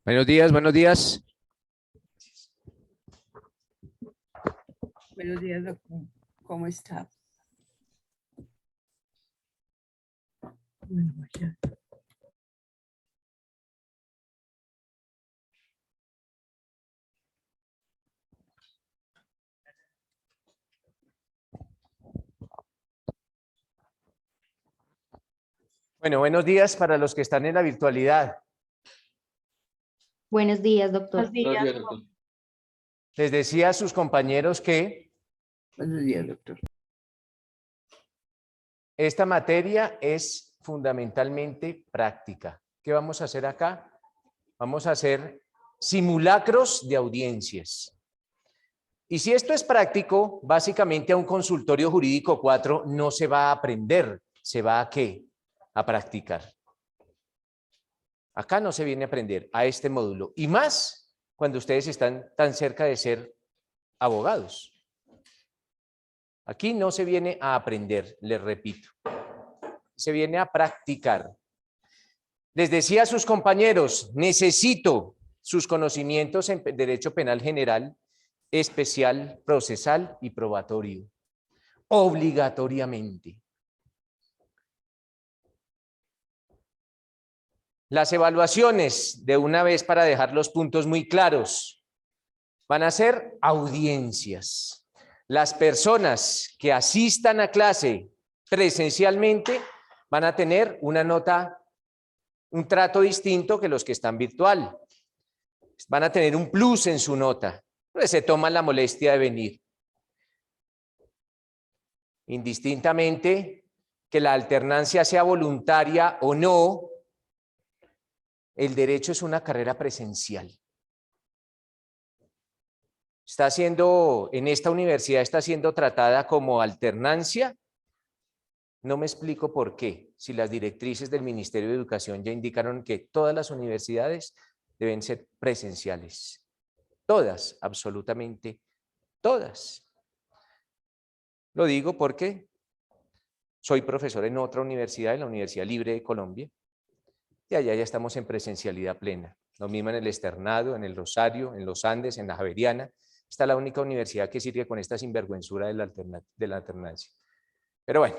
Buenos días, buenos días. Buenos días, doctor. ¿Cómo está? Bueno, ya. Bueno, buenos días para los que están en la virtualidad. Buenos días, doctor. Buenos días, doctor. Les decía a sus compañeros que Buenos días, doctor. esta materia es fundamentalmente práctica. ¿Qué vamos a hacer acá? Vamos a hacer simulacros de audiencias. Y si esto es práctico, básicamente a un consultorio jurídico 4 no se va a aprender, se va a ¿qué? A practicar. Acá no se viene a aprender a este módulo, y más cuando ustedes están tan cerca de ser abogados. Aquí no se viene a aprender, les repito, se viene a practicar. Les decía a sus compañeros, necesito sus conocimientos en derecho penal general, especial, procesal y probatorio, obligatoriamente. Las evaluaciones, de una vez para dejar los puntos muy claros, van a ser audiencias. Las personas que asistan a clase presencialmente van a tener una nota, un trato distinto que los que están virtual. Van a tener un plus en su nota, pues se toman la molestia de venir. Indistintamente que la alternancia sea voluntaria o no, el derecho es una carrera presencial. Está siendo, en esta universidad está siendo tratada como alternancia. No me explico por qué, si las directrices del Ministerio de Educación ya indicaron que todas las universidades deben ser presenciales. Todas, absolutamente todas. Lo digo porque soy profesor en otra universidad, en la Universidad Libre de Colombia, y allá ya estamos en presencialidad plena. Lo mismo en el Externado, en el Rosario, en los Andes, en la Javeriana. Esta es la única universidad que sirve con esta sinvergüenzura de la alternancia. Pero bueno.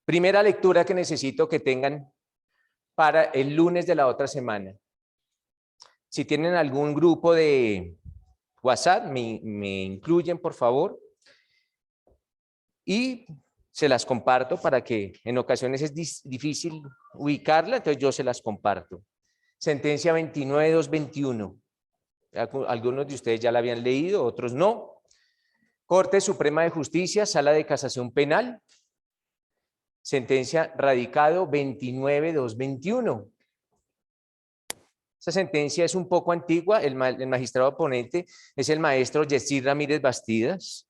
Primera lectura que necesito que tengan para el lunes de la otra semana. Si tienen algún grupo de WhatsApp, me incluyen, por favor. Y se las comparto para que en ocasiones es difícil ubicarla, entonces yo se las comparto. Sentencia 29-221. Algunos de ustedes ya la habían leído, otros no. Corte Suprema de Justicia, Sala de Casación Penal. Sentencia radicado 29-221. Esa sentencia es un poco antigua. El magistrado oponente es el maestro Yesir Ramírez Bastidas.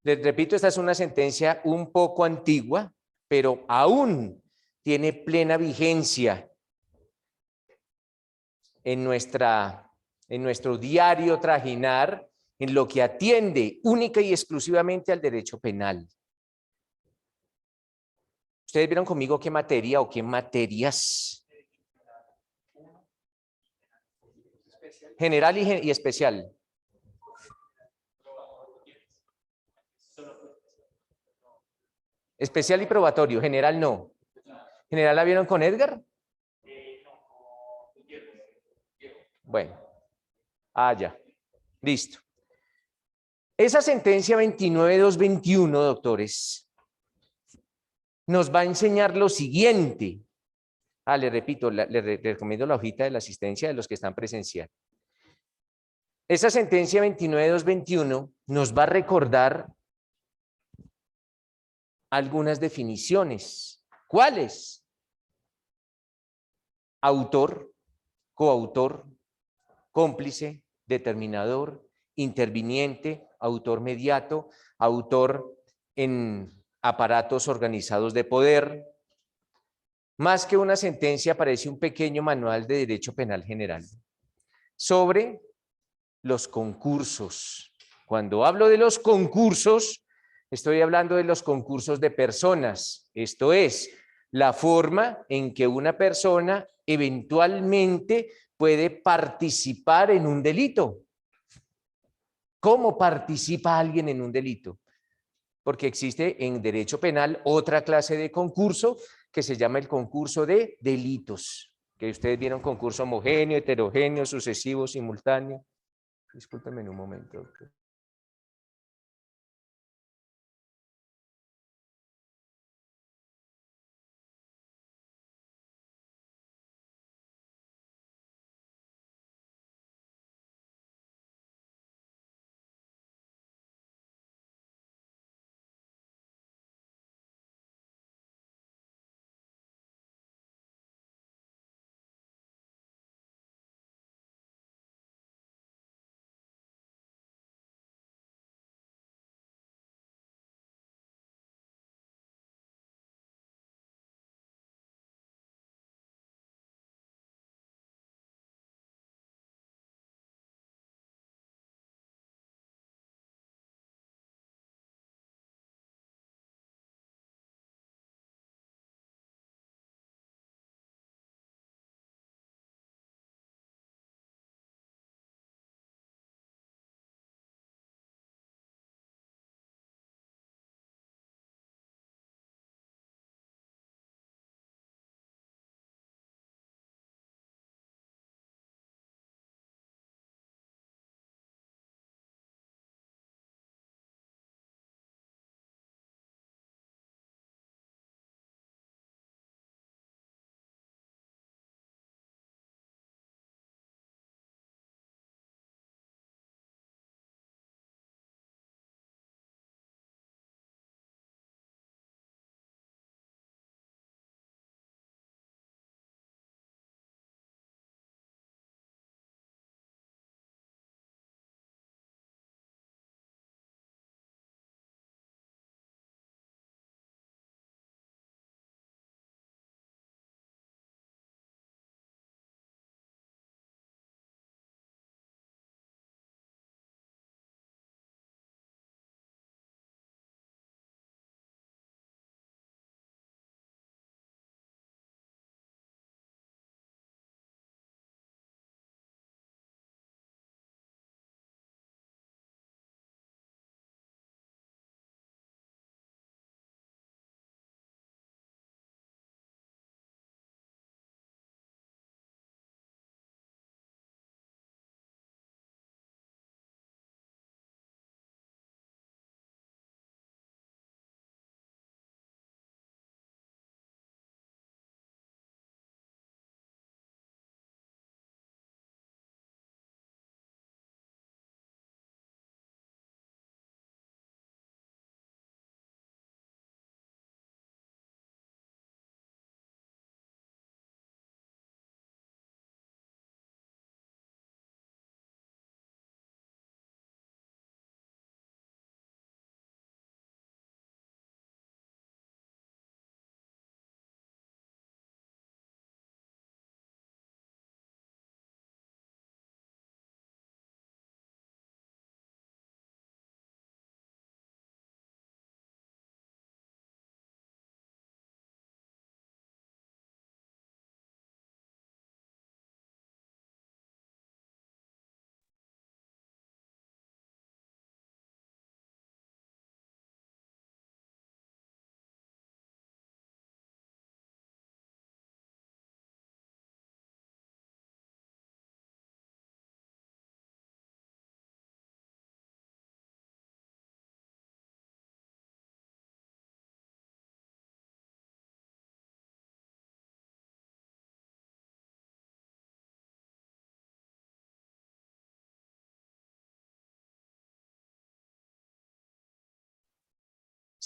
Les repito, esta es una sentencia un poco antigua, pero aún tiene plena vigencia en nuestro diario trajinar, en lo que atiende única y exclusivamente al derecho penal. ¿Ustedes vieron conmigo qué materia o qué materias? General y especial. Especial y probatorio, general no. ¿General la vieron con Edgar? Bueno. Ya. Listo. Esa sentencia 29-221, doctores, nos va a enseñar lo siguiente. Le repito, le recomiendo la hojita de la asistencia de los que están presencial. Esa sentencia 29-221 nos va a recordar algunas definiciones. ¿Cuáles? Autor, coautor, cómplice, determinador, interviniente, autor mediato, autor en aparatos organizados de poder. Más que una sentencia, parece un pequeño manual de derecho penal general sobre los concursos. Cuando hablo de los concursos, estoy hablando de los concursos de personas, esto es, la forma en que una persona eventualmente puede participar en un delito. ¿Cómo participa alguien en un delito? Porque existe en derecho penal otra clase de concurso que se llama el concurso de delitos, que ustedes vieron concurso homogéneo, heterogéneo, sucesivo, simultáneo. Discúlpenme en un momento, doctor.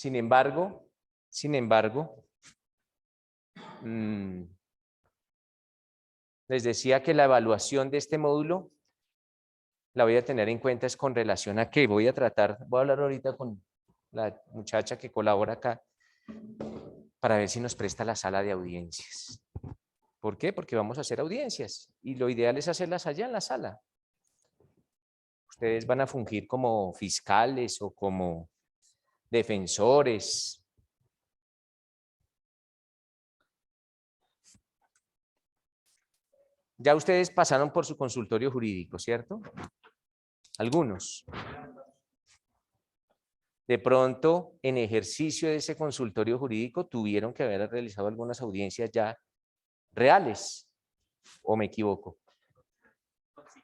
Sin embargo, mm, les decía que la evaluación de este módulo la voy a tener en cuenta es con relación a que voy a hablar ahorita con la muchacha que colabora acá para ver si nos presta la sala de audiencias. ¿Por qué? Porque vamos a hacer audiencias y lo ideal es hacerlas allá en la sala. Ustedes van a fungir como fiscales o como defensores. Ya ustedes pasaron por su consultorio jurídico, ¿cierto? Algunos. De pronto, en ejercicio de ese consultorio jurídico, tuvieron que haber realizado algunas audiencias ya reales, ¿o me equivoco?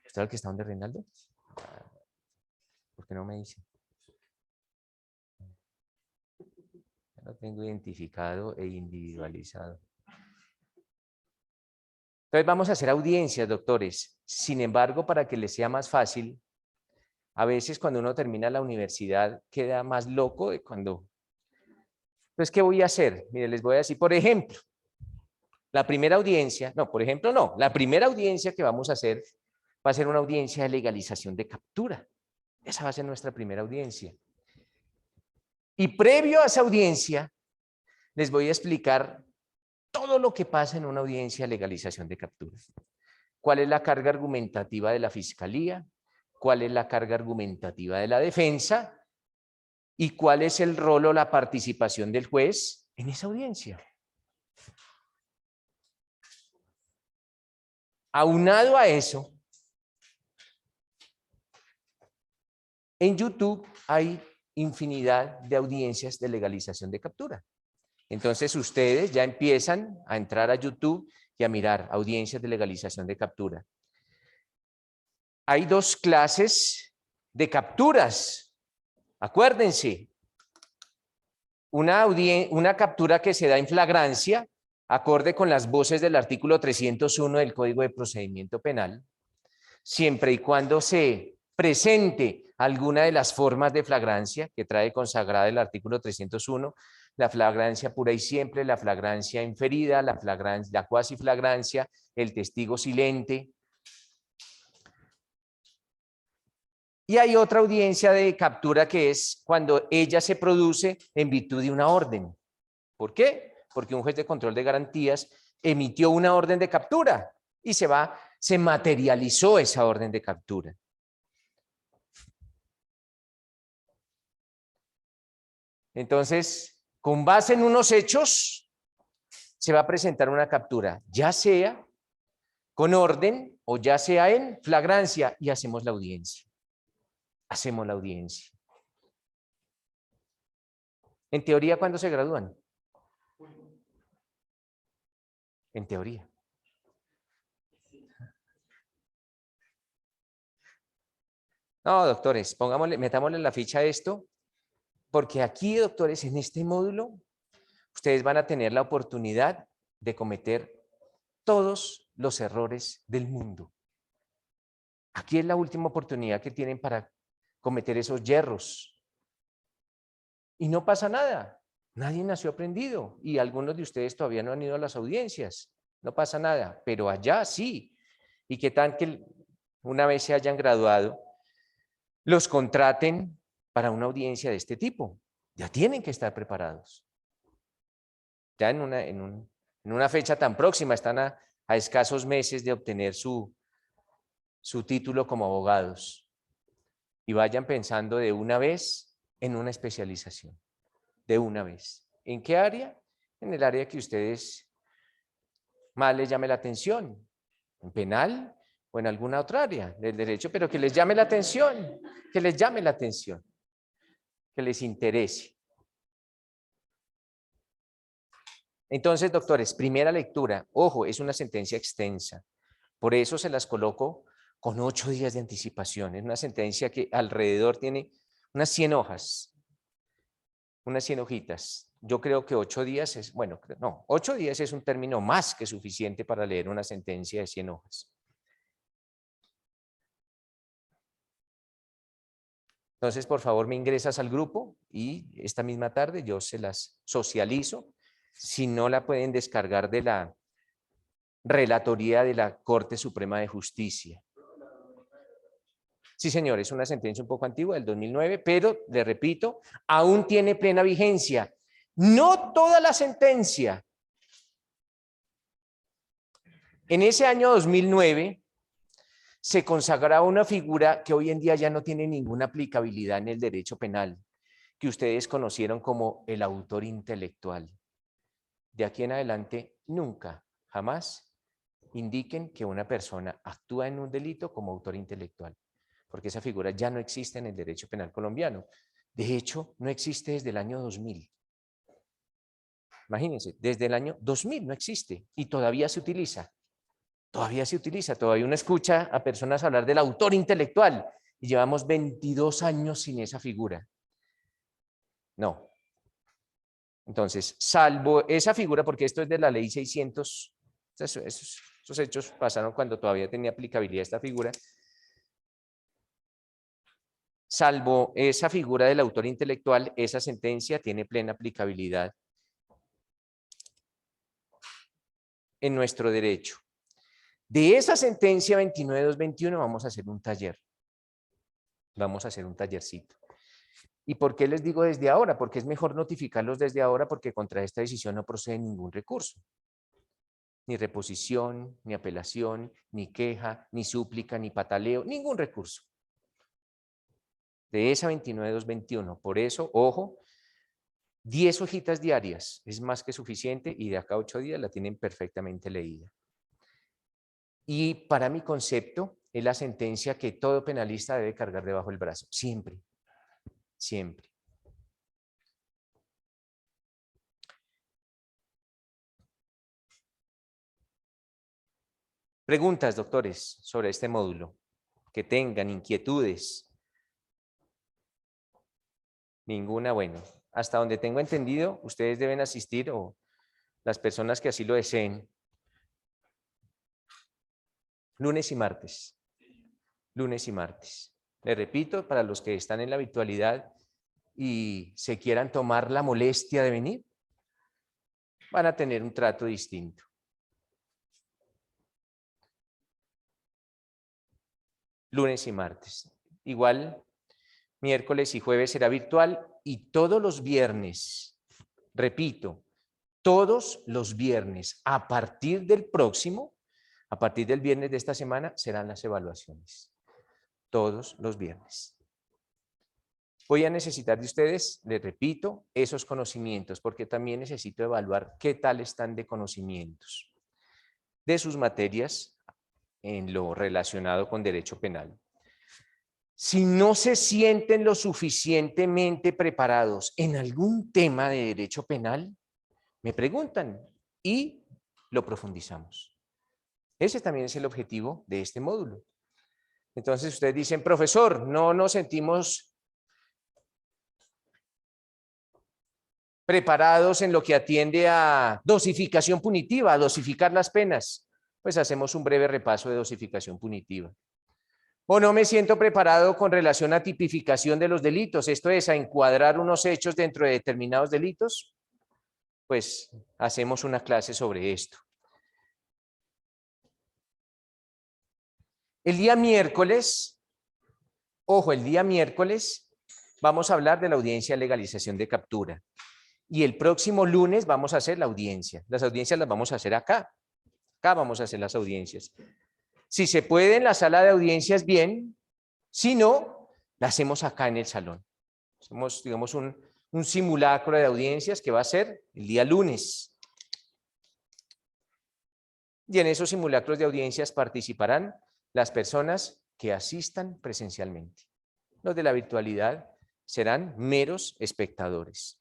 ¿Usted el que está donde Reinaldo? ¿Por qué no me dice? Ya lo tengo identificado e individualizado. Entonces vamos a hacer audiencias, doctores. Sin embargo, para que les sea más fácil, a veces cuando uno termina la universidad queda más loco de cuando... Entonces, ¿qué voy a hacer? Mire, les voy a decir, por ejemplo, la primera audiencia, no, por ejemplo, no, la primera audiencia que vamos a hacer va a ser una audiencia de legalización de captura. Esa va a ser nuestra primera audiencia. Y previo a esa audiencia, les voy a explicar todo lo que pasa en una audiencia de legalización de captura. ¿Cuál es la carga argumentativa de la fiscalía? ¿Cuál es la carga argumentativa de la defensa? ¿Y cuál es el rol o la participación del juez en esa audiencia? Aunado a eso, en YouTube hay infinidad de audiencias de legalización de captura. Entonces ustedes ya empiezan a entrar a YouTube y a mirar audiencias de legalización de captura. Hay dos clases de capturas. Acuérdense, una captura que se da en flagrancia, acorde con las voces del artículo 301 del Código de Procedimiento Penal, siempre y cuando se presente alguna de las formas de flagrancia que trae consagrada el artículo 301, la flagrancia pura y simple, la flagrancia inferida, la cuasi flagrancia, el testigo silente. Y hay otra audiencia de captura que es cuando ella se produce en virtud de una orden. ¿Por qué? Porque un juez de control de garantías emitió una orden de captura y se materializó esa orden de captura. Entonces, con base en unos hechos, se va a presentar una captura, ya sea con orden o ya sea en flagrancia, y hacemos la audiencia. Hacemos la audiencia. En teoría, ¿cuándo se gradúan? En teoría. No, doctores, metámosle la ficha a esto, porque aquí, doctores, en este módulo, ustedes van a tener la oportunidad de cometer todos los errores del mundo. Aquí es la última oportunidad que tienen para cometer esos yerros. Y no pasa nada. Nadie nació aprendido y algunos de ustedes todavía no han ido a las audiencias. No pasa nada, pero allá sí. ¿Y qué tal que una vez se hayan graduado, los contraten para una audiencia de este tipo? Ya tienen que estar preparados. Ya en una fecha tan próxima, están a escasos meses de obtener su título como abogados. Y vayan pensando de una vez en una especialización. De una vez. ¿En qué área? En el área que ustedes más les llame la atención. En penal o en alguna otra área del derecho, pero que les llame la atención. Que les llame la atención. Que les interese. Entonces, doctores, primera lectura. Ojo, es una sentencia extensa. Por eso se las coloco con 8 días de anticipación. Es una sentencia que alrededor tiene unas 100 hojas. Unas 100 hojitas. Yo creo que 8 días es, bueno, no, 8 días es un término más que suficiente para leer una sentencia de 100 hojas. Entonces, por favor, me ingresas al grupo y esta misma tarde yo se las socializo. Si no, la pueden descargar de la relatoría de la Corte Suprema de Justicia. Sí, señor, es una sentencia un poco antigua, del 2009, pero, le repito, aún tiene plena vigencia. No toda la sentencia. En ese año 2009 se consagraba una figura que hoy en día ya no tiene ninguna aplicabilidad en el derecho penal, que ustedes conocieron como el autor intelectual. De aquí en adelante, nunca, jamás, indiquen que una persona actúa en un delito como autor intelectual, porque esa figura ya no existe en el derecho penal colombiano. De hecho, no existe desde el año 2000. Imagínense, desde el año 2000 no existe y todavía se utiliza. Todavía uno escucha a personas hablar del autor intelectual y llevamos 22 años sin esa figura. No. Entonces, salvo esa figura, porque esto es de la ley 600, esos hechos pasaron cuando todavía tenía aplicabilidad esta figura, salvo esa figura del autor intelectual, esa sentencia tiene plena aplicabilidad en nuestro derecho. De esa sentencia 29221 vamos a hacer un taller. Vamos a hacer un tallercito. ¿Y por qué les digo desde ahora? Porque es mejor notificarlos desde ahora, porque contra esta decisión no procede ningún recurso. Ni reposición, ni apelación, ni queja, ni súplica, ni pataleo, ningún recurso. De esa 29221. Por eso, ojo, 10 hojitas diarias es más que suficiente y de acá a 8 días la tienen perfectamente leída. Y para mi concepto, es la sentencia que todo penalista debe cargar debajo del brazo. Siempre. Siempre. Preguntas, doctores, sobre este módulo. Que tengan inquietudes. Ninguna, bueno. Hasta donde tengo entendido, ustedes deben asistir, o las personas que así lo deseen, lunes y martes. Lunes y martes. Les repito, para los que están en la virtualidad y se quieran tomar la molestia de venir, van a tener un trato distinto. Lunes y martes. Igual, miércoles y jueves será virtual y todos los viernes, repito, todos los viernes, a partir del próximo, a partir del viernes de esta semana, serán las evaluaciones. Todos los viernes. Voy a necesitar de ustedes, les repito, esos conocimientos, porque también necesito evaluar qué tal están de conocimientos de sus materias en lo relacionado con derecho penal. Si no se sienten lo suficientemente preparados en algún tema de derecho penal, me preguntan y lo profundizamos. Ese también es el objetivo de este módulo. Entonces ustedes dicen, profesor, no nos sentimos preparados en lo que atiende a dosificación punitiva, a dosificar las penas. Pues hacemos un breve repaso de dosificación punitiva. O no me siento preparado con relación a tipificación de los delitos, esto es, a encuadrar unos hechos dentro de determinados delitos, pues hacemos una clase sobre esto. El día miércoles, ojo, el día miércoles vamos a hablar de la audiencia de legalización de captura. Y el próximo lunes vamos a hacer la audiencia. Las audiencias las vamos a hacer acá. Acá vamos a hacer las audiencias. Si se puede en la sala de audiencias, bien. Si no, la hacemos acá en el salón. Hacemos, digamos, un simulacro de audiencias que va a ser el día lunes. Y en esos simulacros de audiencias participarán las personas que asistan presencialmente. Los de la virtualidad serán meros espectadores.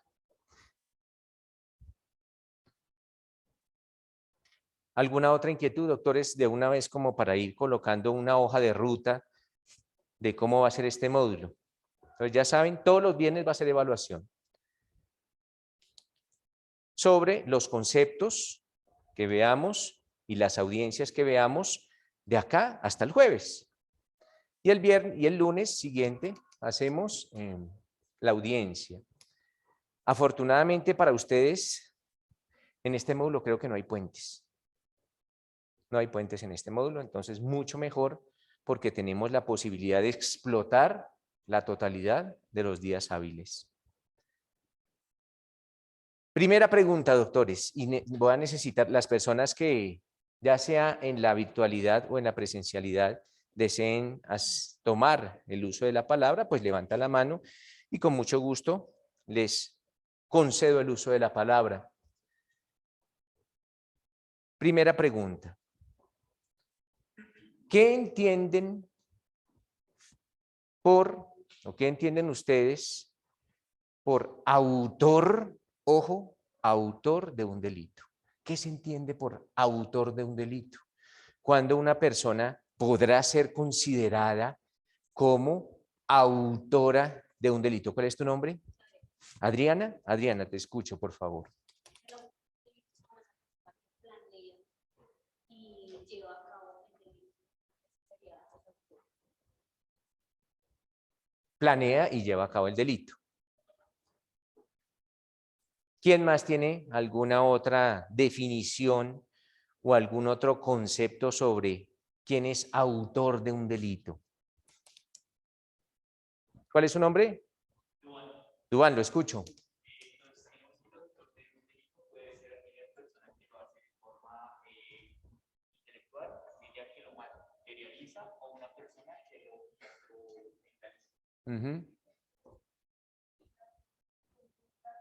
¿Alguna otra inquietud, doctores, de una vez como para ir colocando una hoja de ruta de cómo va a ser este módulo? Entonces ya saben, todos los viernes va a ser evaluación sobre los conceptos que veamos y las audiencias que veamos de acá hasta el jueves. Y el viernes y el lunes siguiente hacemos la audiencia. Afortunadamente para ustedes, en este módulo creo que no hay puentes. No hay puentes en este módulo, entonces mucho mejor porque tenemos la posibilidad de explotar la totalidad de los días hábiles. Primera pregunta, doctores, y voy a necesitar las personas que ya sea en la virtualidad o en la presencialidad deseen tomar el uso de la palabra, pues levanta la mano y con mucho gusto les concedo el uso de la palabra. Primera pregunta. ¿Qué entienden o qué entienden ustedes por autor, ojo, autor de un delito? ¿Qué se entiende por autor de un delito? Cuando una persona podrá ser considerada como autora de un delito. ¿Cuál es tu nombre? Adriana. Adriana, te escucho, por favor. Planea y lleva a cabo el delito. ¿Quién más tiene alguna otra definición o algún otro concepto sobre quién es autor de un delito? ¿Cuál es su nombre? Duván, lo escucho.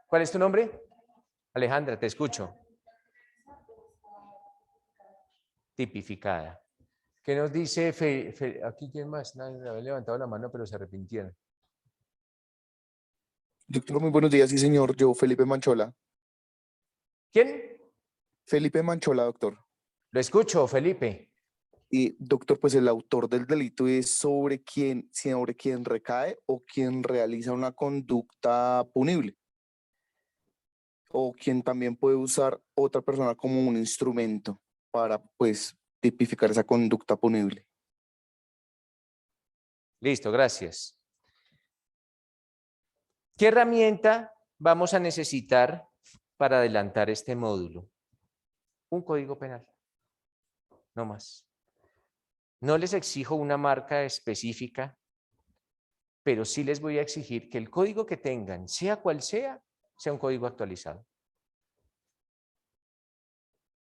¿Cuál es tu nombre? Alejandra, te escucho. Tipificada. ¿Qué nos dice aquí quién más? Nadie había levantado la mano, pero se arrepintieron. Doctor, muy buenos días, sí señor, yo Felipe Manchola. ¿Quién? Felipe Manchola, doctor. Lo escucho, Felipe. Y doctor, pues el autor del delito es sobre quién recae o quien realiza una conducta punible. O quien también puede usar otra persona como un instrumento para, pues, tipificar esa conducta punible. Listo, gracias. ¿Qué herramienta vamos a necesitar para adelantar este módulo? Un código penal, no más. No les exijo una marca específica, pero sí les voy a exigir que el código que tengan, sea cual sea un código actualizado.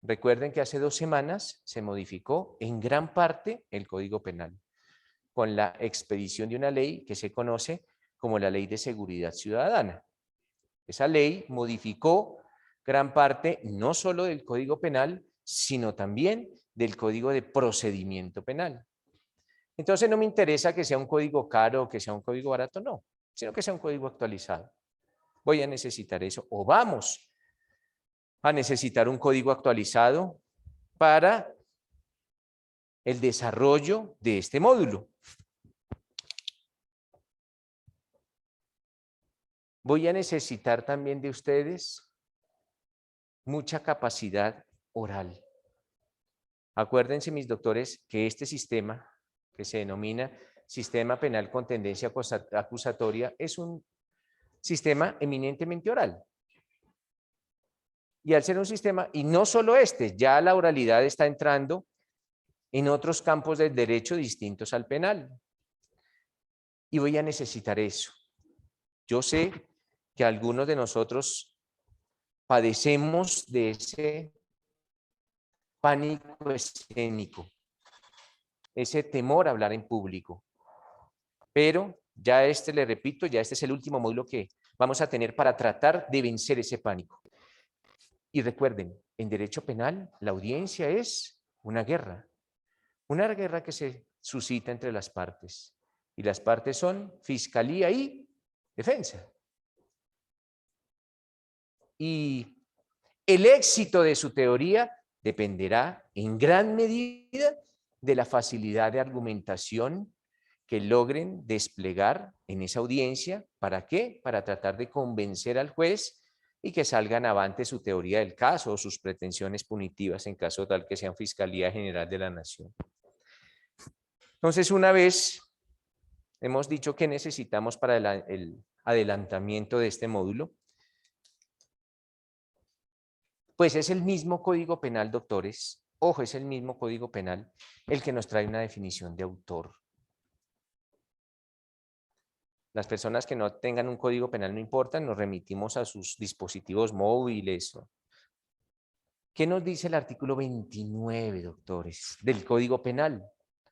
Recuerden que hace 2 semanas se modificó en gran parte el Código Penal con la expedición de una ley que se conoce como la Ley de Seguridad Ciudadana. Esa ley modificó gran parte no solo del Código Penal, sino también del Código de Procedimiento Penal. Entonces no me interesa que sea un código caro o que sea un código barato, no, sino que sea un código actualizado. Voy a necesitar eso, o vamos a necesitar un código actualizado para el desarrollo de este módulo. Voy a necesitar también de ustedes mucha capacidad oral. Acuérdense, mis doctores, que este sistema, que se denomina Sistema Penal con Tendencia Acusatoria, es un sistema eminentemente oral. Y al ser un sistema, y no solo este, ya la oralidad está entrando en otros campos del derecho distintos al penal. Y voy a necesitar eso. Yo sé que algunos de nosotros padecemos de ese pánico escénico, ese temor a hablar en público. Pero ya le repito, ya este es el último módulo que vamos a tener para tratar de vencer ese pánico. Y recuerden, en derecho penal, la audiencia es una guerra que se suscita entre las partes. Y las partes son fiscalía y defensa. Y el éxito de su teoría dependerá en gran medida de la facilidad de argumentación que logren desplegar en esa audiencia. ¿Para qué? Para tratar de convencer al juez y que salgan avante su teoría del caso o sus pretensiones punitivas en caso tal que sean Fiscalía General de la Nación. Entonces, una vez hemos dicho que necesitamos para el adelantamiento de este módulo, pues es el mismo Código Penal, doctores, ojo, es el mismo Código Penal el que nos trae una definición de autor. Las personas que no tengan un Código Penal no importan, nos remitimos a sus dispositivos móviles. ¿Qué nos dice el artículo 29, doctores, del Código Penal?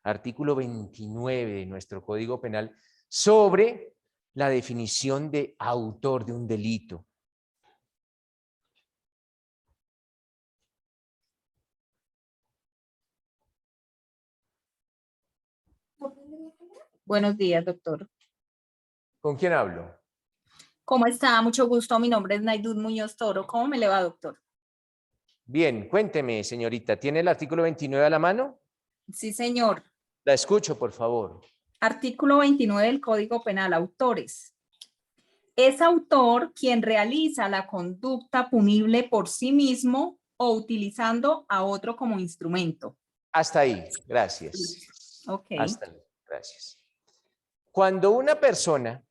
Artículo 29 de nuestro Código Penal sobre la definición de autor de un delito. Buenos días, doctor. ¿Con quién hablo? ¿Cómo está? Mucho gusto. Mi nombre es Naidud Muñoz Toro. ¿Cómo me le va, doctor? Bien, cuénteme, señorita. ¿Tiene el artículo 29 a la mano? Sí, señor. La escucho, por favor. Artículo 29 del Código Penal. Autores. Es autor quien realiza la conducta punible por sí mismo o utilizando a otro como instrumento. Hasta ahí, gracias. Ok. Hasta ahí, gracias. Cuando una persona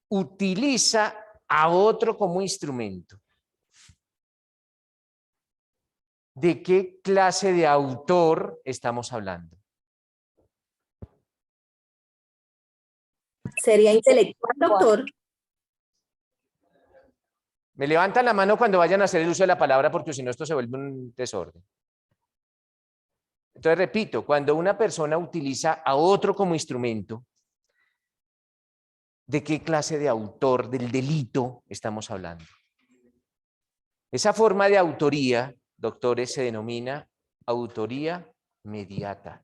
utiliza a otro como instrumento, ¿de qué clase de autor estamos hablando? ¿Sería intelectual, doctor? Me levantan la mano cuando vayan a hacer el uso de la palabra porque si no esto se vuelve un desorden. Entonces repito, cuando una persona utiliza a otro como instrumento, ¿de qué clase de autor del delito estamos hablando? Esa forma de autoría, doctores, se denomina autoría mediata.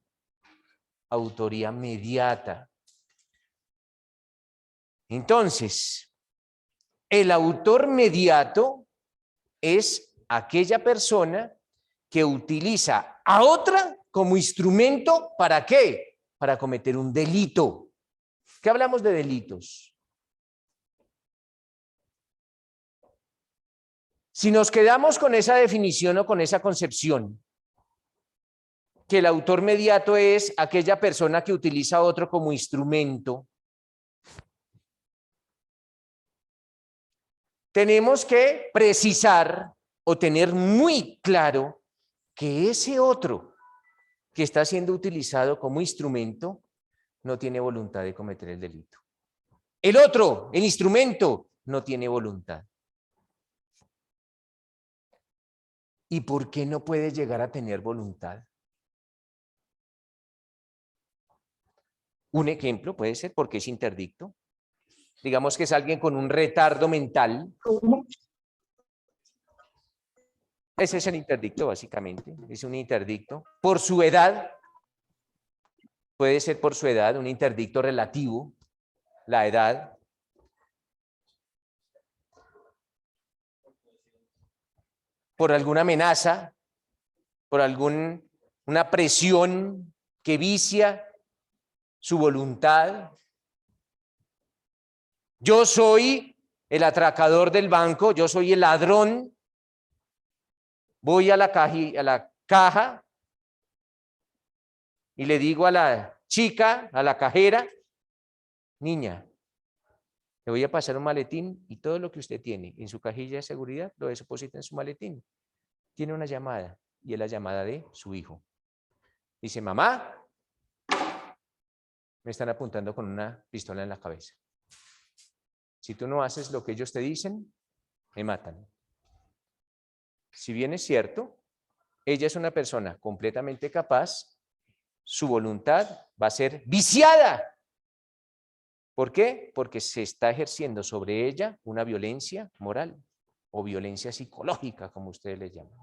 Autoría mediata. Entonces, el autor mediato es aquella persona que utiliza a otra como instrumento, ¿para qué? Para cometer un delito. ¿Qué hablamos de delitos? Si nos quedamos con esa definición o con esa concepción, que el autor mediato es aquella persona que utiliza a otro como instrumento, tenemos que precisar o tener muy claro que ese otro que está siendo utilizado como instrumento no tiene voluntad de cometer el delito. El otro, el instrumento, no tiene voluntad. ¿Y por qué no puede llegar a tener voluntad? Un ejemplo puede ser porque es interdicto. Digamos que es alguien con un retardo mental. Ese es el interdicto, básicamente. Es un interdicto. Por su edad, puede ser por su edad, un interdicto relativo, la edad. Por alguna amenaza, por alguna presión que vicia su voluntad. Yo soy el atracador del banco, yo soy el ladrón. Voy a la caja y le digo a la chica, a la cajera, niña, le voy a pasar un maletín y todo lo que usted tiene en su cajilla de seguridad lo deposita en su maletín. Tiene una llamada y es la llamada de su hijo. Dice, mamá, me están apuntando con una pistola en la cabeza. Si tú no haces lo que ellos te dicen, me matan. Si bien es cierto, ella es una persona completamente capaz, su voluntad va a ser viciada. ¿Por qué? Porque se está ejerciendo sobre ella una violencia moral o violencia psicológica, como ustedes le llaman.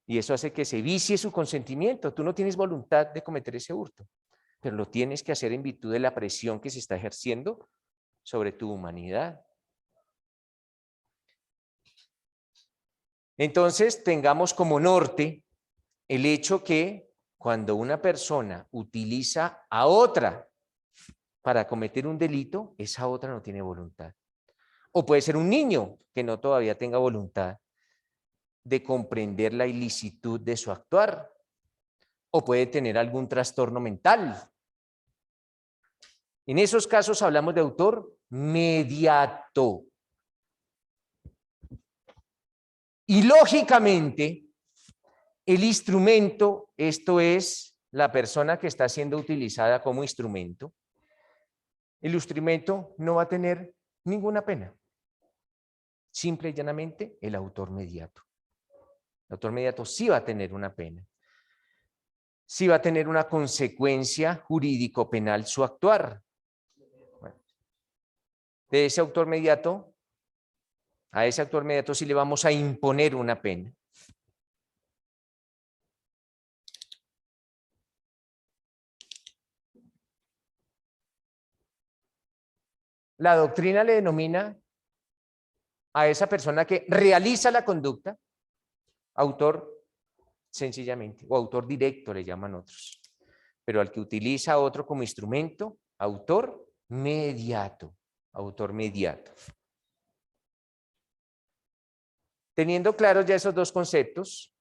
Y eso hace que se vicie su consentimiento. Tú no tienes voluntad de cometer ese hurto, pero lo tienes que hacer en virtud de la presión que se está ejerciendo sobre tu humanidad. Entonces, tengamos como norte el hecho que cuando una persona utiliza a otra para cometer un delito, esa otra no tiene voluntad. O puede ser un niño que no todavía tenga voluntad de comprender la ilicitud de su actuar. O puede tener algún trastorno mental. En esos casos hablamos de autor mediato. Y lógicamente, el instrumento, esto es la persona que está siendo utilizada como instrumento, el instrumento no va a tener ninguna pena. Simple y llanamente, el autor mediato. El autor mediato sí va a tener una pena. Sí va a tener una consecuencia jurídico-penal su actuar. Bueno, de ese autor mediato, a ese autor mediato sí le vamos a imponer una pena. La doctrina le denomina a esa persona que realiza la conducta autor sencillamente, o autor directo le llaman otros, pero al que utiliza a otro como instrumento, autor mediato, autor mediato. Teniendo claros ya esos dos conceptos,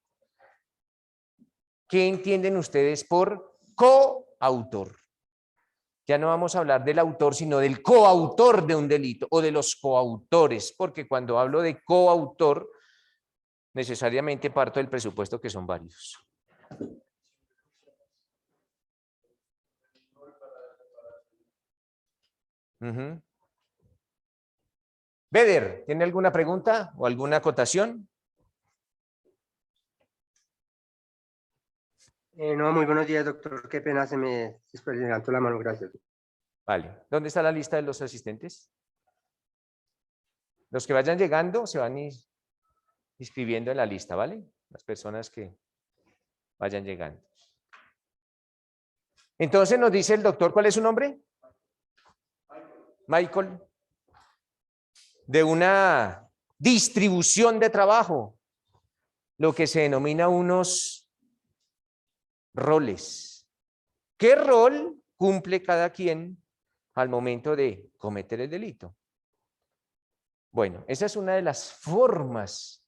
¿qué entienden ustedes por coautor? Ya no vamos a hablar del autor, sino del coautor de un delito o de los coautores, porque cuando hablo de coautor, necesariamente parto del presupuesto que son varios. Beder, ¿tiene alguna pregunta o alguna acotación? No, muy buenos días, doctor. Qué pena, se me levantó la mano, gracias. Vale. ¿Dónde está la lista de los asistentes? Los que vayan llegando se van inscribiendo en la lista, ¿vale? Las personas que vayan llegando. Entonces nos dice el doctor, ¿cuál es su nombre? Michael. De una distribución de trabajo, lo que se denomina unos roles. ¿Qué rol cumple cada quien al momento de cometer el delito? Bueno, esa es una de las formas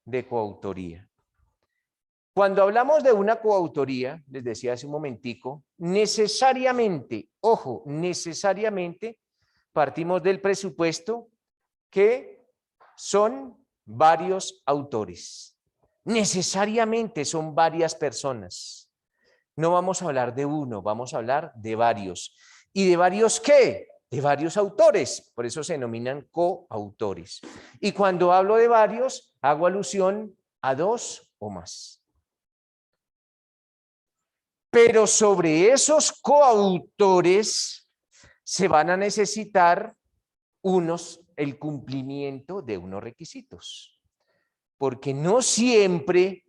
de coautoría. Cuando hablamos de una coautoría, les decía hace un momentico, necesariamente, ojo, necesariamente partimos del presupuesto que son varios autores. Necesariamente son varias personas. No vamos a hablar de uno, vamos a hablar de varios. ¿Y de varios qué? De varios autores, por eso se denominan coautores. Y cuando hablo de varios, hago alusión a dos o más. Pero sobre esos coautores se van a necesitar el cumplimiento de unos requisitos. Porque no siempre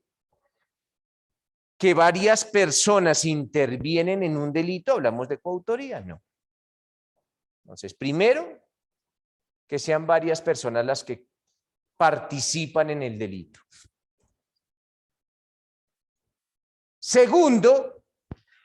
que varias personas intervienen en un delito hablamos de coautoría, no. Entonces, primero, que sean varias personas las que participan en el delito. Segundo,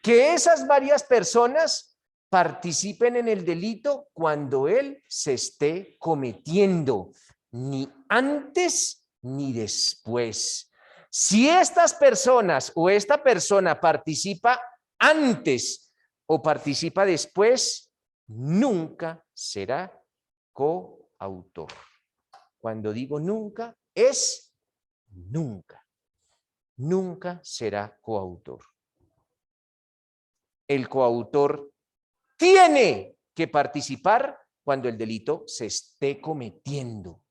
que esas varias personas participen en el delito cuando él se esté cometiendo, ni antes ni después. Si estas personas o esta persona participa antes o participa después, nunca será coautor. Cuando digo nunca, es nunca. Nunca será coautor. El coautor tiene que participar cuando el delito se esté cometiendo.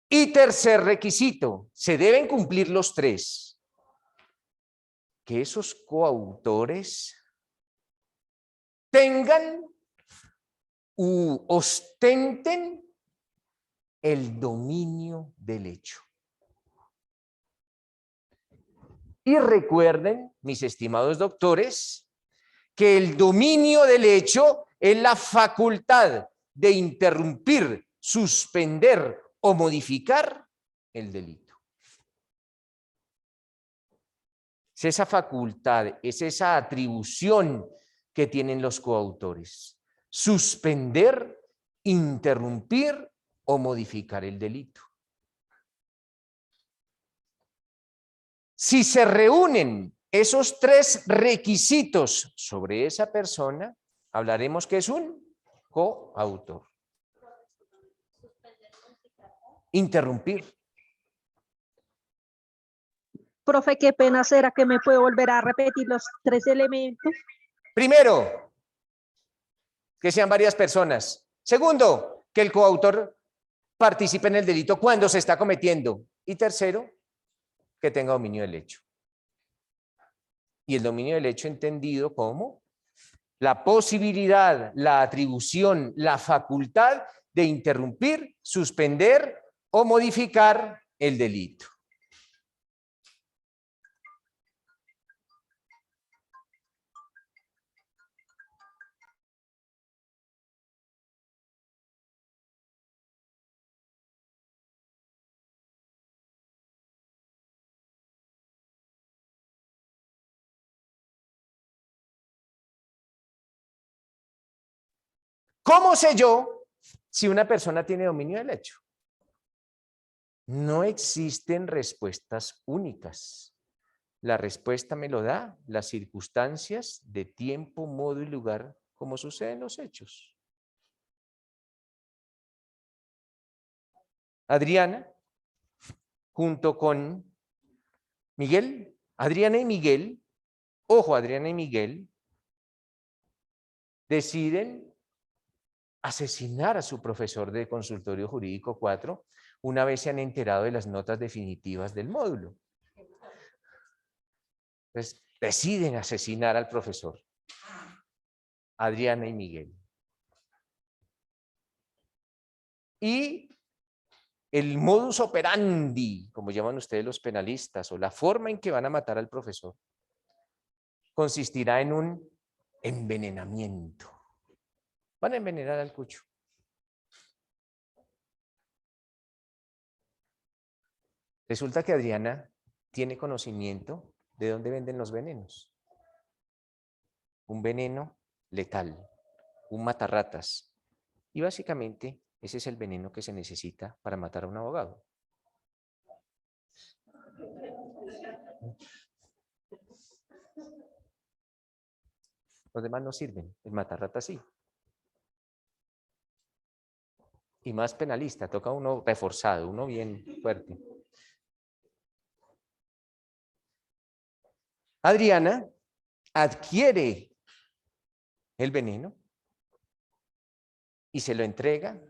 Y tercer requisito, se deben cumplir los tres. Que esos coautores tengan u ostenten el dominio del hecho. Y recuerden, mis estimados doctores, que el dominio del hecho es la facultad de interrumpir, suspender o modificar el delito. Es esa facultad, es esa atribución que tienen los coautores. Suspender, interrumpir o modificar el delito. Si se reúnen esos tres requisitos sobre esa persona, hablaremos que es un coautor. Interrumpir. Profe, qué pena, ¿será que me puede volver a repetir los tres elementos? Primero, que sean varias personas. Segundo, que el coautor participe en el delito cuando se está cometiendo. Y tercero, que tenga dominio del hecho. Y el dominio del hecho entendido como la posibilidad, la atribución, la facultad de interrumpir, suspender o modificar el delito. ¿Cómo sé yo si una persona tiene dominio del hecho? No existen respuestas únicas. La respuesta me lo da las circunstancias de tiempo, modo y lugar, como suceden los hechos. Adriana, junto con Miguel, Adriana y Miguel, ojo, Adriana y Miguel, deciden asesinar a su profesor de consultorio jurídico 4 una vez se han enterado de las notas definitivas del módulo. Entonces, deciden asesinar al profesor, Adriana y Miguel. Y el modus operandi, como llaman ustedes los penalistas, o la forma en que van a matar al profesor, consistirá en un envenenamiento. Van a envenenar al cucho. Resulta que Adriana tiene conocimiento de dónde venden los venenos. Un veneno letal, un matarratas. Y básicamente ese es el veneno que se necesita para matar a un abogado. Los demás no sirven, el matarratas sí. Y más penalista, toca uno reforzado, uno bien fuerte. Adriana adquiere el veneno y se lo entrega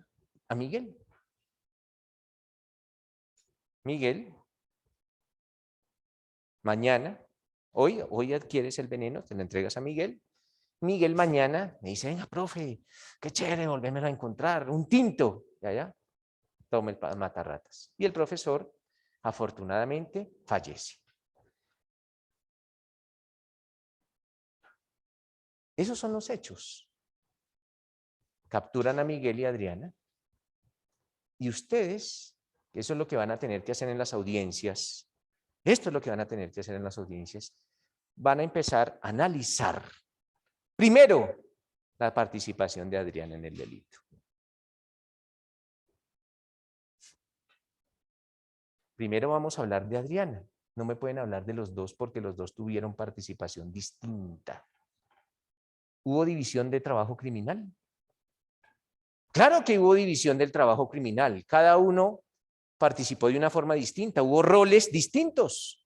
a Miguel. Miguel, mañana, hoy adquieres el veneno, te lo entregas a Miguel. Miguel mañana me dice, venga, profe, qué chévere volvérmelo a encontrar, un tinto. Ya, toma el matarratas. Y el profesor, afortunadamente, fallece. Esos son los hechos. Capturan a Miguel y a Adriana. Y ustedes, eso es lo que van a tener que hacer en las audiencias, esto es lo que van a tener que hacer en las audiencias, van a empezar a analizar, primero, la participación de Adriana en el delito. Primero vamos a hablar de Adriana. No me pueden hablar de los dos porque los dos tuvieron participación distinta. ¿Hubo división de trabajo criminal? Claro que hubo división del trabajo criminal. Cada uno participó de una forma distinta. Hubo roles distintos.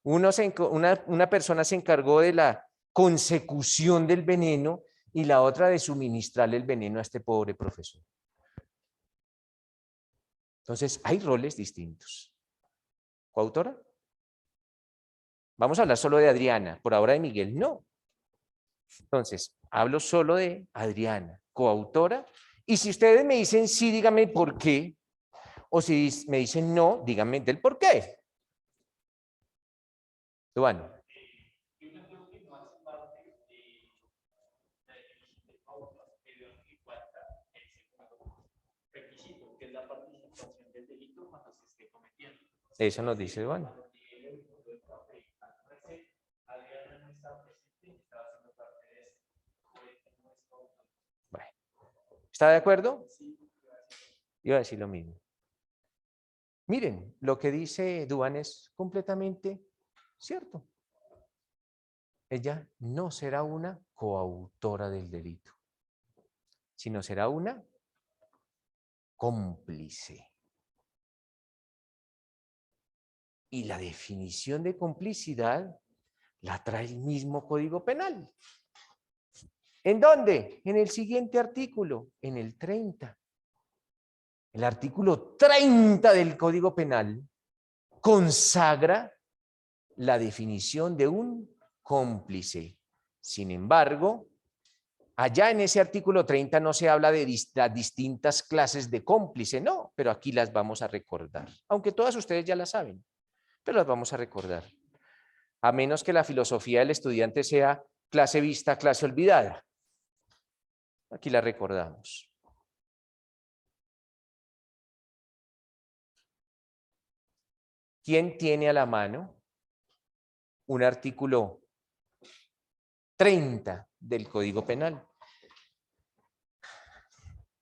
Una persona se encargó de la consecución del veneno y la otra de suministrarle el veneno a este pobre profesor. Entonces, hay roles distintos. ¿Coautora? Vamos a hablar solo de Adriana, por ahora de Miguel, no. Entonces, hablo solo de Adriana, coautora, y si ustedes me dicen sí, díganme por qué, o si me dicen no, díganme del por qué. Bueno. Eso nos dice Juan. Bueno. ¿Está de acuerdo? Iba a decir lo mismo. Miren, lo que dice Duan es completamente cierto. Ella no será una coautora del delito, sino será una cómplice. Y la definición de complicidad la trae el mismo Código Penal. ¿En dónde? En el siguiente artículo, en el 30. El artículo 30 del Código Penal consagra la definición de un cómplice. Sin embargo, allá en ese artículo 30 no se habla de las distintas clases de cómplice, no, pero aquí las vamos a recordar, aunque todas ustedes ya las saben, pero las vamos a recordar. A menos que la filosofía del estudiante sea clase vista, clase olvidada. Aquí la recordamos. ¿Quién tiene a la mano un artículo 30 del Código Penal?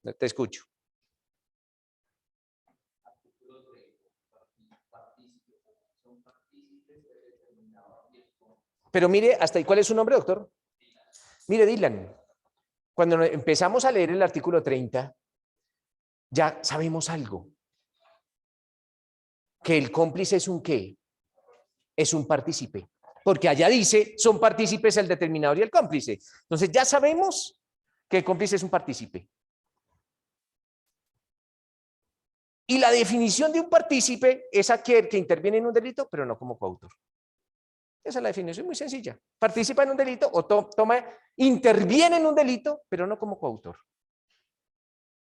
Te escucho. Pero mire, hasta ahí, ¿cuál es su nombre, doctor? Mire, Dylan, cuando empezamos a leer el artículo 30, ya sabemos algo. Que el cómplice es un ¿qué? Es un partícipe. Porque allá dice, son partícipes el determinador y el cómplice. Entonces ya sabemos que el cómplice es un partícipe. Y la definición de un partícipe es aquel que interviene en un delito, pero no como coautor. Esa es la definición muy sencilla. Participa en un delito o interviene en un delito, pero no como coautor.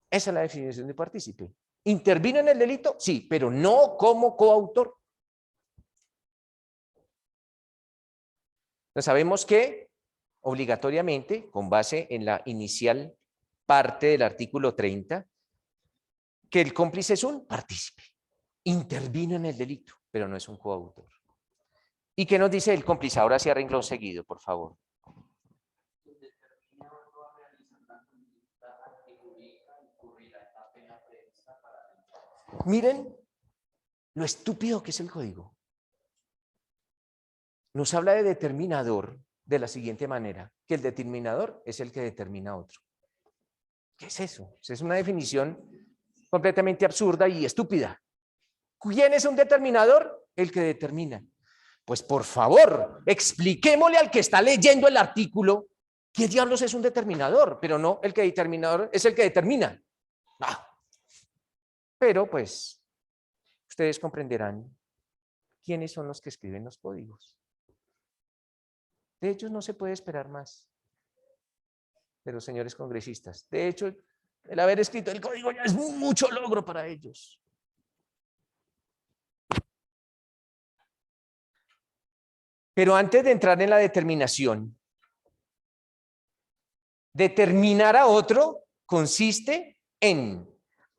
Esa es la definición de partícipe. ¿Intervino en el delito? Sí, pero no como coautor. Entonces sabemos que obligatoriamente, con base en la inicial parte del artículo 30, que el cómplice es un partícipe. Intervino en el delito, pero no es un coautor. ¿Y qué nos dice el cómplice? Ahora sí a renglón seguido, por favor. Miren lo estúpido que es el código. Nos habla de determinador de la siguiente manera, que el determinador es el que determina a otro. ¿Qué es eso? Es una definición completamente absurda y estúpida. ¿Quién es un determinador? El que determina. Pues por favor, expliquémosle al que está leyendo el artículo qué diablos es un determinador, pero no el que determinador es el que determina. Ah. Pero pues, ustedes comprenderán quiénes son los que escriben los códigos. De hecho, no se puede esperar más de los señores congresistas. De hecho, el haber escrito el código ya es mucho logro para ellos. Pero antes de entrar en la determinación, determinar a otro consiste en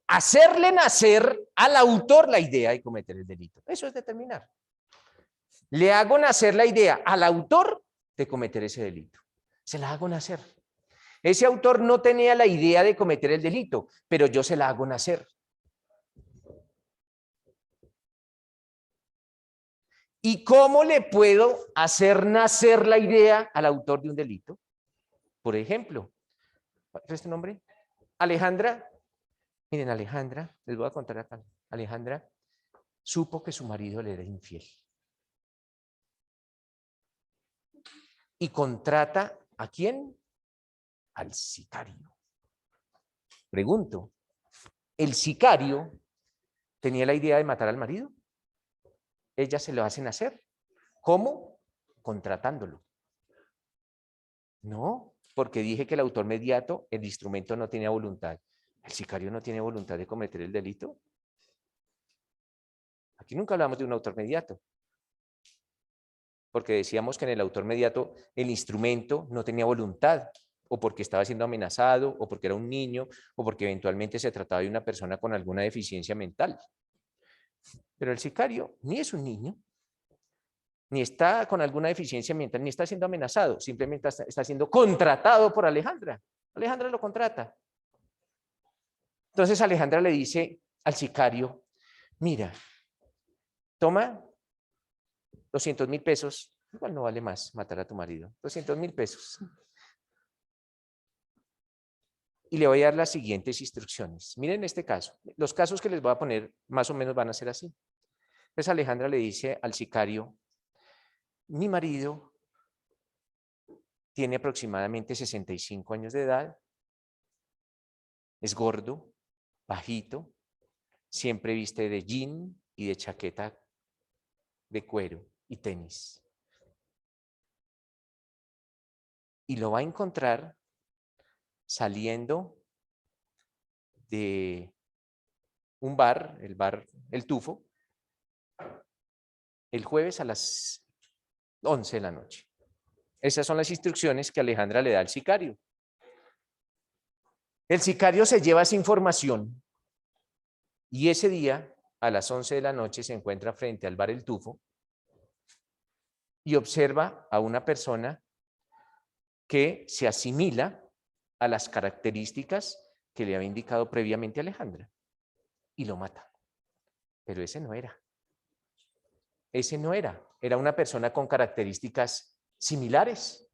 hacerle nacer al autor la idea de cometer el delito. Eso es determinar. Le hago nacer la idea al autor de cometer ese delito. Se la hago nacer. Ese autor no tenía la idea de cometer el delito, pero yo se la hago nacer. ¿Y cómo le puedo hacer nacer la idea al autor de un delito? Por ejemplo, ¿cuál es este nombre? Alejandra. Miren, Alejandra, les voy a contar acá. Alejandra supo que su marido le era infiel. Y contrata ¿a quién? Al sicario. Pregunto, ¿el sicario tenía la idea de matar al marido? Ella se lo hace nacer. ¿Cómo? Contratándolo. No, porque dije que el autor mediato, el instrumento no tenía voluntad. ¿El sicario no tiene voluntad de cometer el delito? Aquí nunca hablamos de un autor mediato. Porque decíamos que en el autor mediato el instrumento no tenía voluntad, o porque estaba siendo amenazado, o porque era un niño, o porque eventualmente se trataba de una persona con alguna deficiencia mental. Pero el sicario ni es un niño, ni está con alguna deficiencia mental, ni está siendo amenazado, simplemente está siendo contratado por Alejandra. Alejandra lo contrata. Entonces Alejandra le dice al sicario, mira, toma 200,000 pesos, igual no vale más matar a tu marido, 200,000 pesos. Y le voy a dar las siguientes instrucciones. Miren este caso. Los casos que les voy a poner más o menos van a ser así. Entonces Alejandra le dice al sicario, mi marido tiene aproximadamente 65 años de edad, es gordo, bajito, siempre viste de jean y de chaqueta de cuero y tenis. Y lo va a encontrar saliendo de un bar, El Tufo, el jueves a las 11 de la noche. Esas son las instrucciones que Alejandra le da al sicario. El sicario se lleva esa información y ese día, a las 11 de la noche, se encuentra frente al bar El Tufo y observa a una persona que se asimila a las características que le había indicado previamente a Alejandra y lo mata. Pero ese no era. Ese no era. Era una persona con características similares.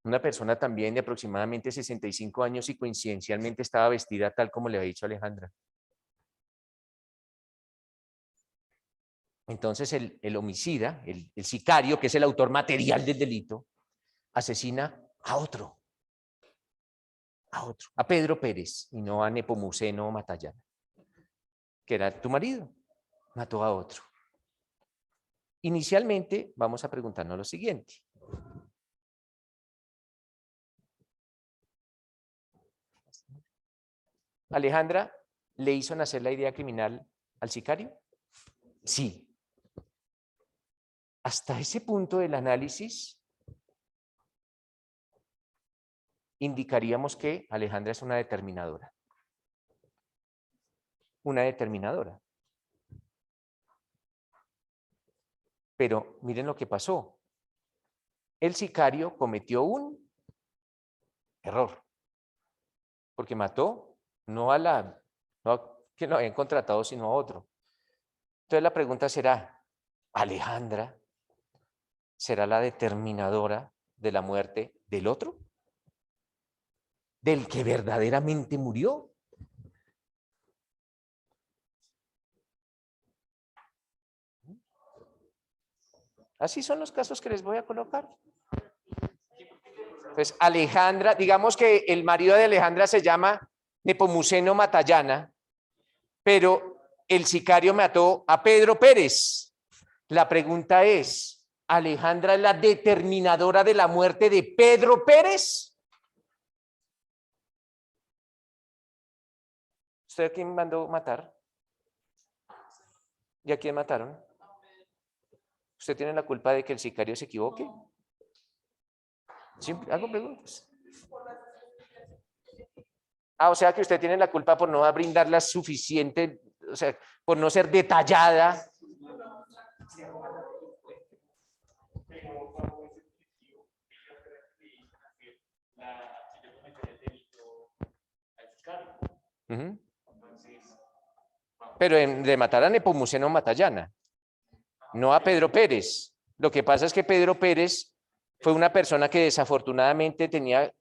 Una persona también de aproximadamente 65 años y coincidencialmente estaba vestida tal como le había dicho Alejandra. Entonces el homicida, el sicario, que es el autor material del delito, asesina a otro, a Pedro Pérez y no a Nepomuceno Matallana, que era tu marido, mató a otro. Inicialmente vamos a preguntarnos lo siguiente. ¿Alejandra le hizo nacer la idea criminal al sicario? Sí. Hasta ese punto del análisis indicaríamos que Alejandra es una determinadora. Una determinadora. Pero miren lo que pasó. El sicario cometió un error. Porque mató no a quien lo habían contratado, sino a otro. Entonces la pregunta será, ¿Alejandra será la determinadora de la muerte del otro? ¿Del que verdaderamente murió? Así son los casos que les voy a colocar. Entonces, Alejandra, digamos que el marido de Alejandra se llama Nepomuceno Matallana, pero el sicario mató a Pedro Pérez. La pregunta es, ¿Alejandra es la determinadora de la muerte de Pedro Pérez? ¿Usted a quién mandó matar? ¿Y a quién mataron? ¿Usted tiene la culpa de que el sicario se equivoque? Simple, hago preguntas. O sea que usted tiene la culpa por no brindar la suficiente, o sea, por no ser detallada. Pero de matar a Nepomuceno Matallana, no a Pedro Pérez. Lo que pasa es que Pedro Pérez fue una persona que desafortunadamente tenía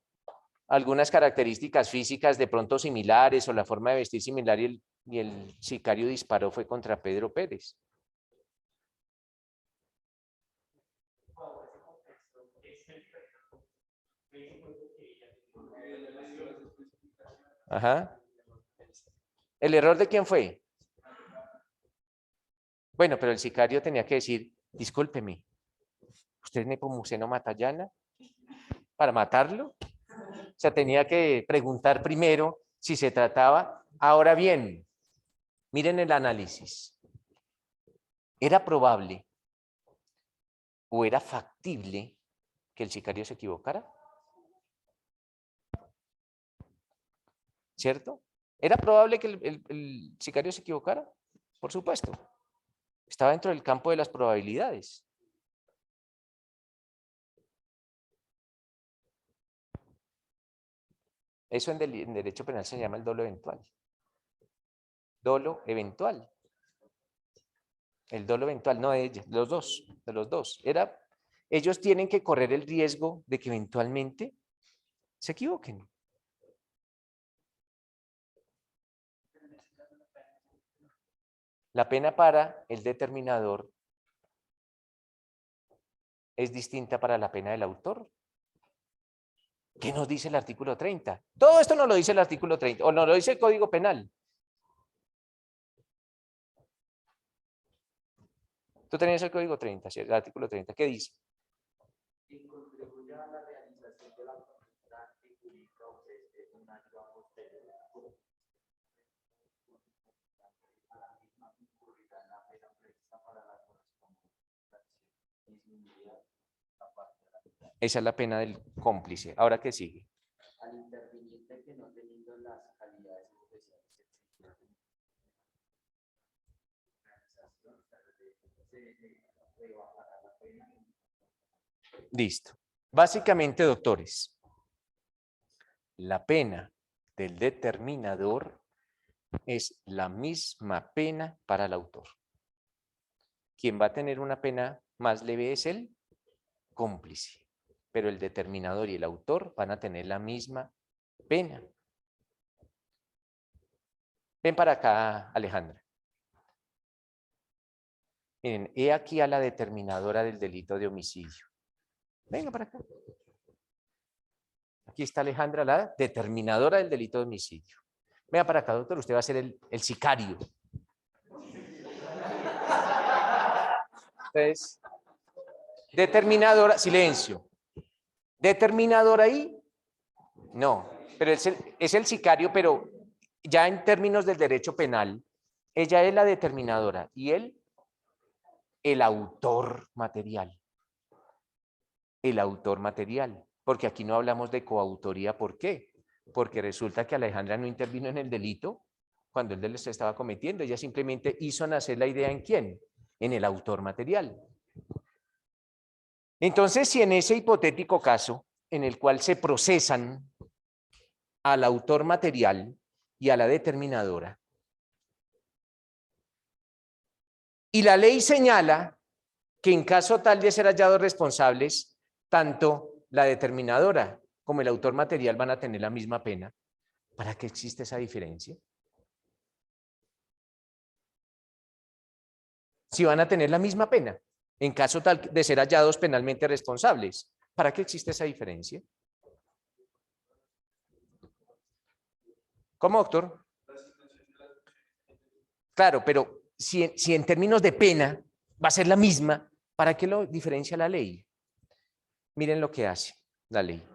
algunas características físicas de pronto similares o la forma de vestir similar y el sicario disparó fue contra Pedro Pérez. Ajá. ¿El error de quién fue? Bueno, pero el sicario tenía que decir, discúlpeme, ¿usted es Nepomuceno Matallana? ¿Para matarlo? O sea, tenía que preguntar primero si se trataba. Ahora bien, miren el análisis. ¿Era probable o era factible que el sicario se equivocara? ¿Cierto? ¿Era probable que el sicario se equivocara? Por supuesto. Estaba dentro del campo de las probabilidades. Eso en derecho penal se llama el dolo eventual. Dolo eventual. El dolo eventual, no de ella, de los dos. Ellos tienen que correr el riesgo de que eventualmente se equivoquen. La pena para el determinador es distinta para la pena del autor. ¿Qué nos dice el artículo 30? Todo esto no lo dice el artículo 30, o no lo dice el Código Penal. Tú tenías el Código 30, ¿sí? El artículo 30, ¿qué dice? Esa es la pena del cómplice. ¿Ahora qué sigue? Al interviniente que no teniendo las calidades especiales Listo. Básicamente, doctores, la pena del determinador es la misma pena para el autor. Quien va a tener una pena más leve es el cómplice, pero el determinador y el autor van a tener la misma pena. Ven para acá, Alejandra. Miren, he aquí a la determinadora del delito de homicidio. Venga para acá. Aquí está Alejandra, la determinadora del delito de homicidio. Venga para acá, doctor, usted va a ser el sicario. Entonces, determinadora, silencio. ¿Determinadora ahí? No, pero es el sicario, pero ya en términos del derecho penal, ella es la determinadora y él, el autor material. El autor material, porque aquí no hablamos de coautoría. ¿Por qué? Porque resulta que Alejandra no intervino en el delito cuando él se estaba cometiendo. Ella simplemente hizo nacer la idea ¿en quién? En el autor material. Entonces, si en ese hipotético caso en el cual se procesan al autor material y a la determinadora, y la ley señala que en caso tal de ser hallados responsables, tanto la determinadora como el autor material van a tener la misma pena, ¿para qué existe esa diferencia? Si van a tener la misma pena, en caso tal de ser hallados penalmente responsables, ¿para qué existe esa diferencia? ¿Cómo, doctor? Claro, pero si en términos de pena va a ser la misma, ¿para qué lo diferencia la ley? Miren lo que hace la ley.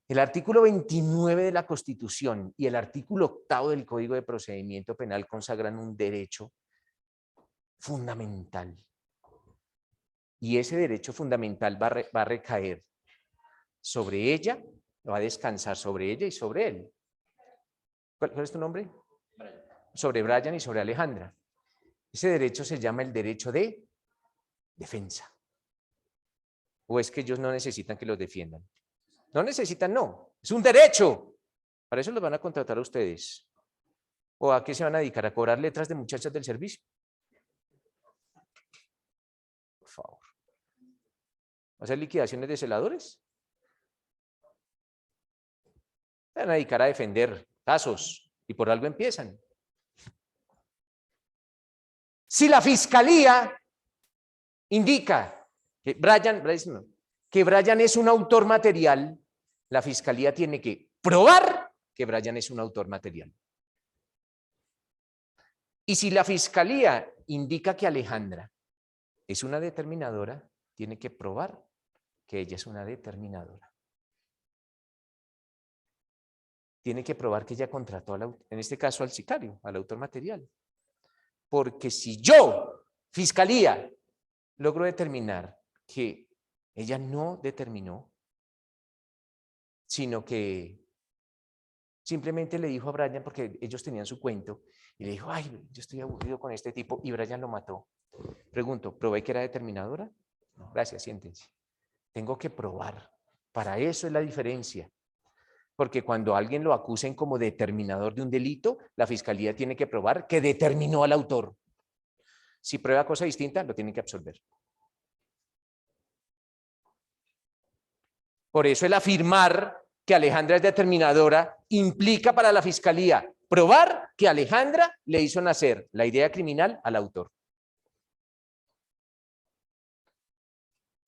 El artículo 29 de la Constitución y el artículo 8 del Código de Procedimiento Penal consagran un derecho fundamental. Y ese derecho fundamental va a recaer sobre ella, va a descansar sobre ella y sobre él. ¿Cuál es tu nombre? Brian. Sobre Brian y sobre Alejandra. Ese derecho se llama el derecho de defensa. ¿O es que ellos no necesitan que los defiendan? No necesitan, no. Es un derecho. Para eso los van a contratar a ustedes. ¿O a qué se van a dedicar? ¿A cobrar letras de muchachas del servicio? Por favor. ¿Va a hacer liquidaciones de celadores? Se van a dedicar a defender casos y por algo empiezan. Si la fiscalía indica que Brian es un autor material, la fiscalía tiene que probar que Brian es un autor material. Y si la fiscalía indica que Alejandra es una determinadora, tiene que probar que ella es una determinadora. Tiene que probar que ella contrató, en este caso al sicario, al autor material. Porque si yo, fiscalía, logro determinar que ella no determinó, sino que simplemente le dijo a Brian, porque ellos tenían su cuento, y le dijo, ay, yo estoy aburrido con este tipo, y Brian lo mató. Pregunto, ¿probé que era determinadora? No, gracias, siéntense. Tengo que probar. Para eso es la diferencia. Porque cuando alguien lo acusen como determinador de un delito, la fiscalía tiene que probar que determinó al autor. Si prueba cosa distinta, lo tienen que absolver. Por eso el afirmar que Alejandra es determinadora implica para la fiscalía probar que Alejandra le hizo nacer la idea criminal al autor.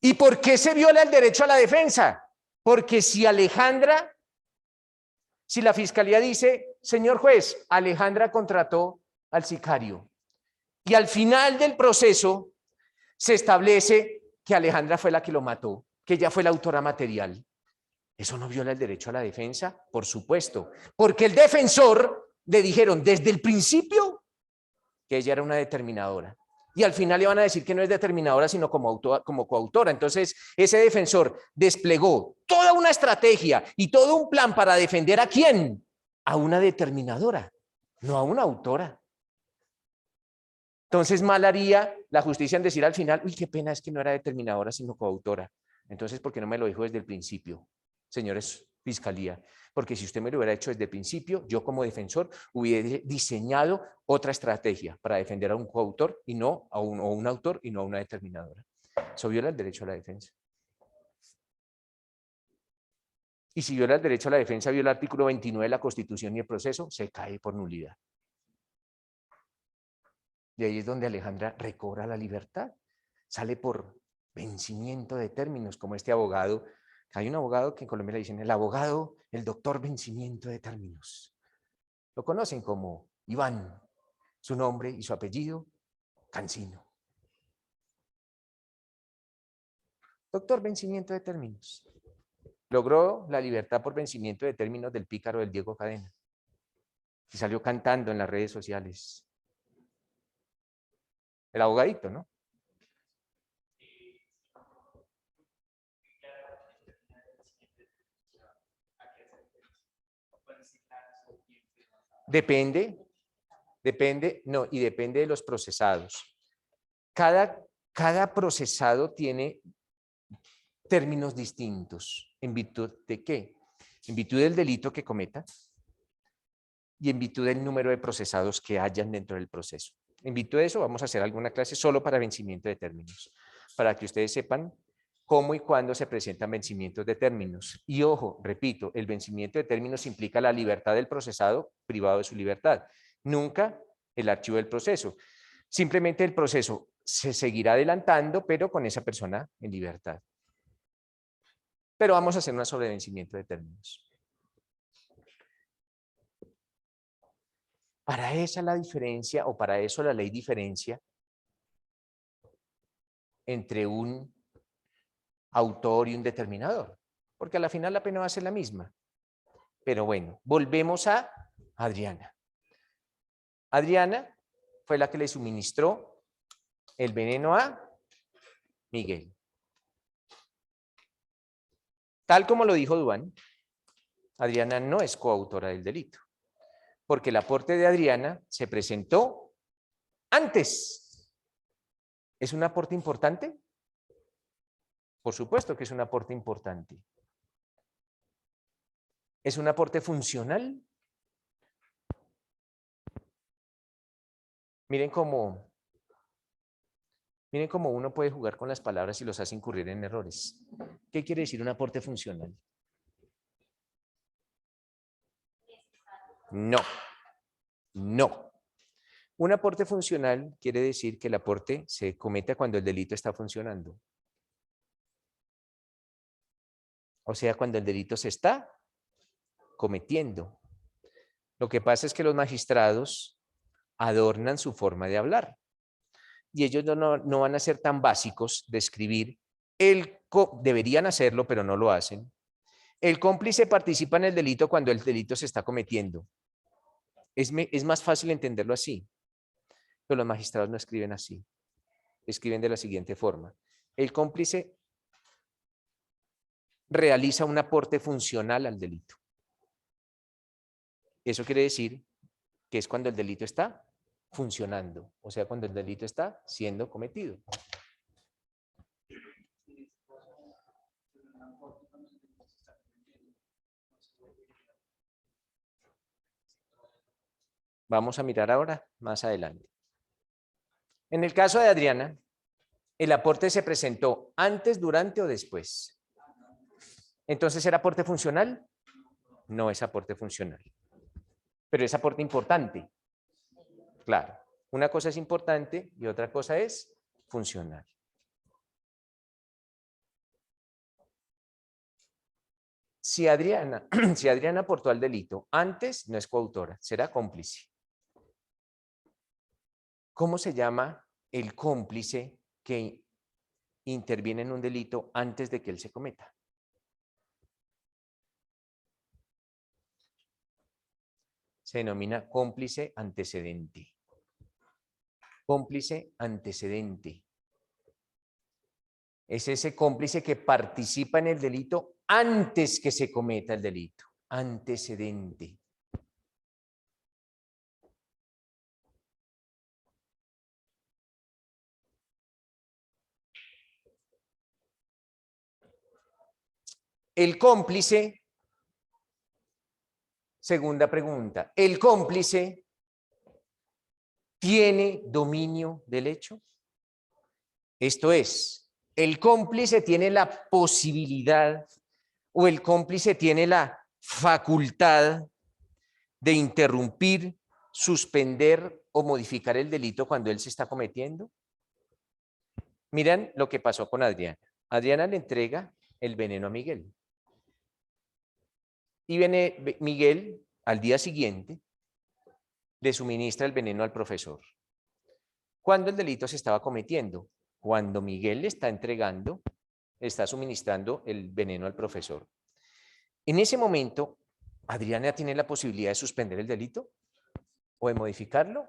¿Y por qué se viola el derecho a la defensa? Porque si la fiscalía dice, señor juez, Alejandra contrató al sicario y al final del proceso se establece que Alejandra fue la que lo mató, que ella fue la autora material, ¿eso no viola el derecho a la defensa? Por supuesto, porque el defensor le dijeron desde el principio que ella era una determinadora. Y al final le van a decir que no es determinadora, sino como coautora. Entonces, ese defensor desplegó toda una estrategia y todo un plan para defender ¿a quién? A una determinadora, no a una autora. Entonces, mal haría la justicia en decir al final, uy, qué pena, es que no era determinadora, sino coautora. Entonces, ¿por qué no me lo dijo desde el principio? Señores fiscalía. Porque si usted me lo hubiera hecho desde el principio, yo como defensor hubiera diseñado otra estrategia para defender a un coautor y no a un autor y no a una determinadora. Eso viola el derecho a la defensa. Y si viola el derecho a la defensa, viola el artículo 29 de la Constitución y el proceso, se cae por nulidad. Y ahí es donde Alejandra recobra la libertad. Sale por vencimiento de términos, como este abogado. Hay un abogado que en Colombia le dicen el abogado, el doctor vencimiento de términos. Lo conocen como Iván, su nombre y su apellido, Cancino. Doctor vencimiento de términos. Logró la libertad por vencimiento de términos del pícaro del Diego Cadena. Y salió cantando en las redes sociales. El abogadito, ¿no? Depende, y depende de los procesados. Cada procesado tiene términos distintos. ¿En virtud de qué? En virtud del delito que cometa y en virtud del número de procesados que hayan dentro del proceso. En virtud de eso vamos a hacer alguna clase solo para vencimiento de términos, para que ustedes sepan cómo y cuándo se presentan vencimientos de términos. Y ojo, repito, el vencimiento de términos implica la libertad del procesado privado de su libertad, nunca el archivo del proceso. Simplemente el proceso se seguirá adelantando, pero con esa persona en libertad. Pero vamos a hacer una sobre vencimiento de términos. Para esa la diferencia, o para eso la ley diferencia entre un autor y un determinador, porque a la final la pena va a ser la misma. Pero bueno, volvemos a Adriana. Adriana fue la que le suministró el veneno a Miguel. Tal como lo dijo Duan, Adriana no es coautora del delito, porque el aporte de Adriana se presentó antes. ¿Es un aporte importante? Por supuesto que es un aporte importante. ¿Es un aporte funcional? Miren cómo uno puede jugar con las palabras y los hace incurrir en errores. ¿Qué quiere decir un aporte funcional? No. No. Un aporte funcional quiere decir que el aporte se cometa cuando el delito está funcionando. O sea, cuando el delito se está cometiendo. Lo que pasa es que los magistrados adornan su forma de hablar. Y ellos no van a ser tan básicos de escribir, deberían hacerlo, pero no lo hacen. El cómplice participa en el delito cuando el delito se está cometiendo. Es más fácil entenderlo así. Pero los magistrados no escriben así. Escriben de la siguiente forma. El cómplice realiza un aporte funcional al delito. Eso quiere decir que es cuando el delito está funcionando, o sea, cuando el delito está siendo cometido. Vamos a mirar ahora más adelante. En el caso de Adriana, el aporte se presentó antes, durante o después. Entonces, ¿era aporte funcional? No es aporte funcional. Pero es aporte importante. Claro, una cosa es importante y otra cosa es funcional. Si Adriana aportó al delito antes, no es coautora, será cómplice. ¿Cómo se llama el cómplice que interviene en un delito antes de que él se cometa? Se denomina cómplice antecedente. Cómplice antecedente. Es ese cómplice que participa en el delito antes que se cometa el delito. Antecedente. El cómplice Segunda pregunta. ¿El cómplice tiene dominio del hecho? Esto es, ¿el cómplice tiene la posibilidad o el cómplice tiene la facultad de interrumpir, suspender o modificar el delito cuando él se está cometiendo? Miren lo que pasó con Adriana. Adriana le entrega el veneno a Miguel. Y viene Miguel al día siguiente, le suministra el veneno al profesor. ¿Cuándo el delito se estaba cometiendo? Cuando Miguel le está entregando, está suministrando el veneno al profesor. En ese momento, ¿Adriana tiene la posibilidad de suspender el delito o de modificarlo?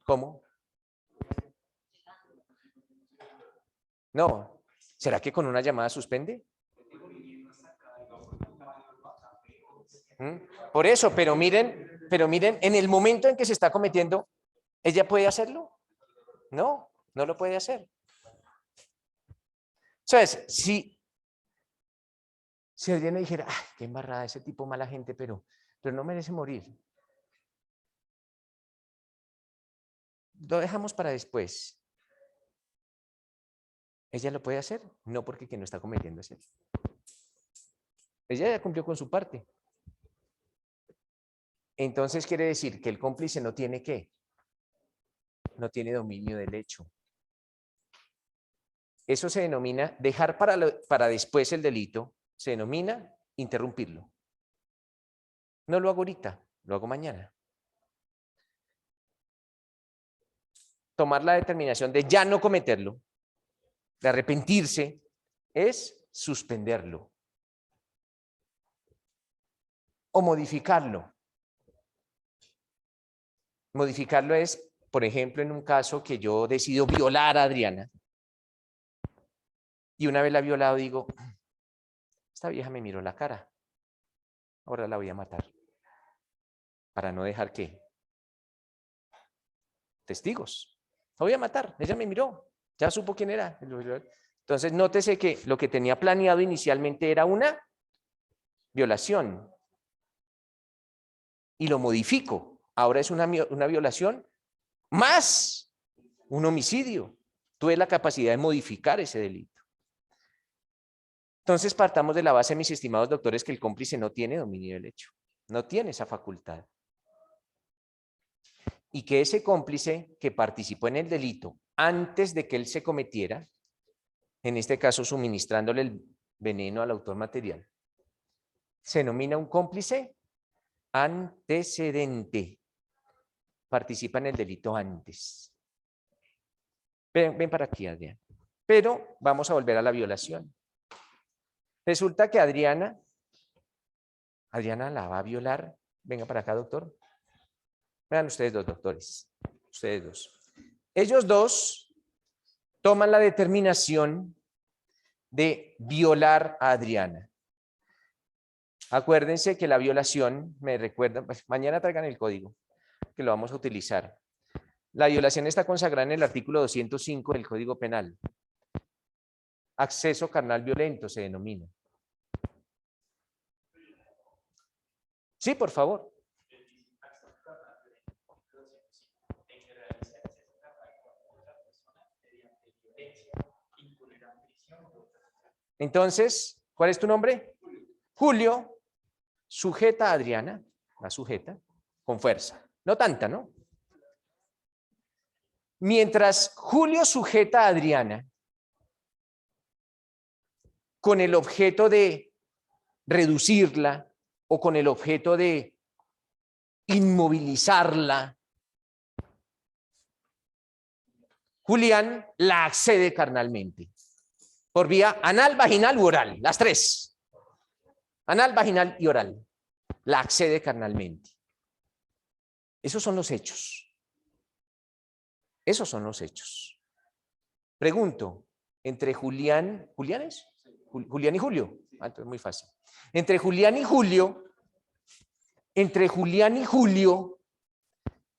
¿Cómo? No. ¿Será que con una llamada suspende? Por eso, pero miren, en el momento en que se está cometiendo, ¿ella puede hacerlo? No, no lo puede hacer. Entonces, si Adriana dijera, ay, qué embarrada, ese tipo mala gente, pero no merece morir. Lo dejamos para después. ¿Ella lo puede hacer? No, porque quien no está cometiendo es él. Ella ya cumplió con su parte. Entonces quiere decir que el cómplice no tiene ¿qué? No tiene dominio del hecho. Eso se denomina dejar para después el delito, se denomina interrumpirlo. No lo hago ahorita, lo hago mañana. Tomar la determinación de ya no cometerlo, de arrepentirse, es suspenderlo o modificarlo. Modificarlo es, por ejemplo, en un caso que yo decido violar a Adriana y una vez la he violado digo, esta vieja me miró la cara, ahora la voy a matar para no dejar ¿qué? Testigos. La voy a matar, ella me miró, ya supo quién era. Entonces nótese que lo que tenía planeado inicialmente era una violación y lo modifico. Ahora es una violación más un homicidio. Tuve la capacidad de modificar ese delito. Entonces partamos de la base, mis estimados doctores, que el cómplice no tiene dominio del hecho. No tiene esa facultad. Y que ese cómplice que participó en el delito antes de que él se cometiera, en este caso suministrándole el veneno al autor material, se denomina un cómplice antecedente. Participa en el delito antes. Ven para aquí, Adriana. Pero vamos a volver a la violación. Resulta que Adriana la va a violar. Venga para acá, doctor. Vean ustedes dos, doctores. Ustedes dos. Ellos dos toman la determinación de violar a Adriana. Acuérdense que la violación, me recuerdan, pues mañana traigan el código, que lo vamos a utilizar. La violación está consagrada en el artículo 205 del Código Penal. Acceso carnal violento se denomina. Sí, por favor. Entonces, ¿cuál es tu nombre? Julio sujeta a Adriana, la sujeta, con fuerza. No tanta, ¿no? Mientras Julio sujeta a Adriana con el objeto de reducirla o con el objeto de inmovilizarla, Julián la accede carnalmente por vía anal, vaginal u oral, las tres. Anal, vaginal y oral. La accede carnalmente. Esos son los hechos. Esos son los hechos. Pregunto, entre Julián y Julio. Entonces muy fácil. Entre Julián y Julio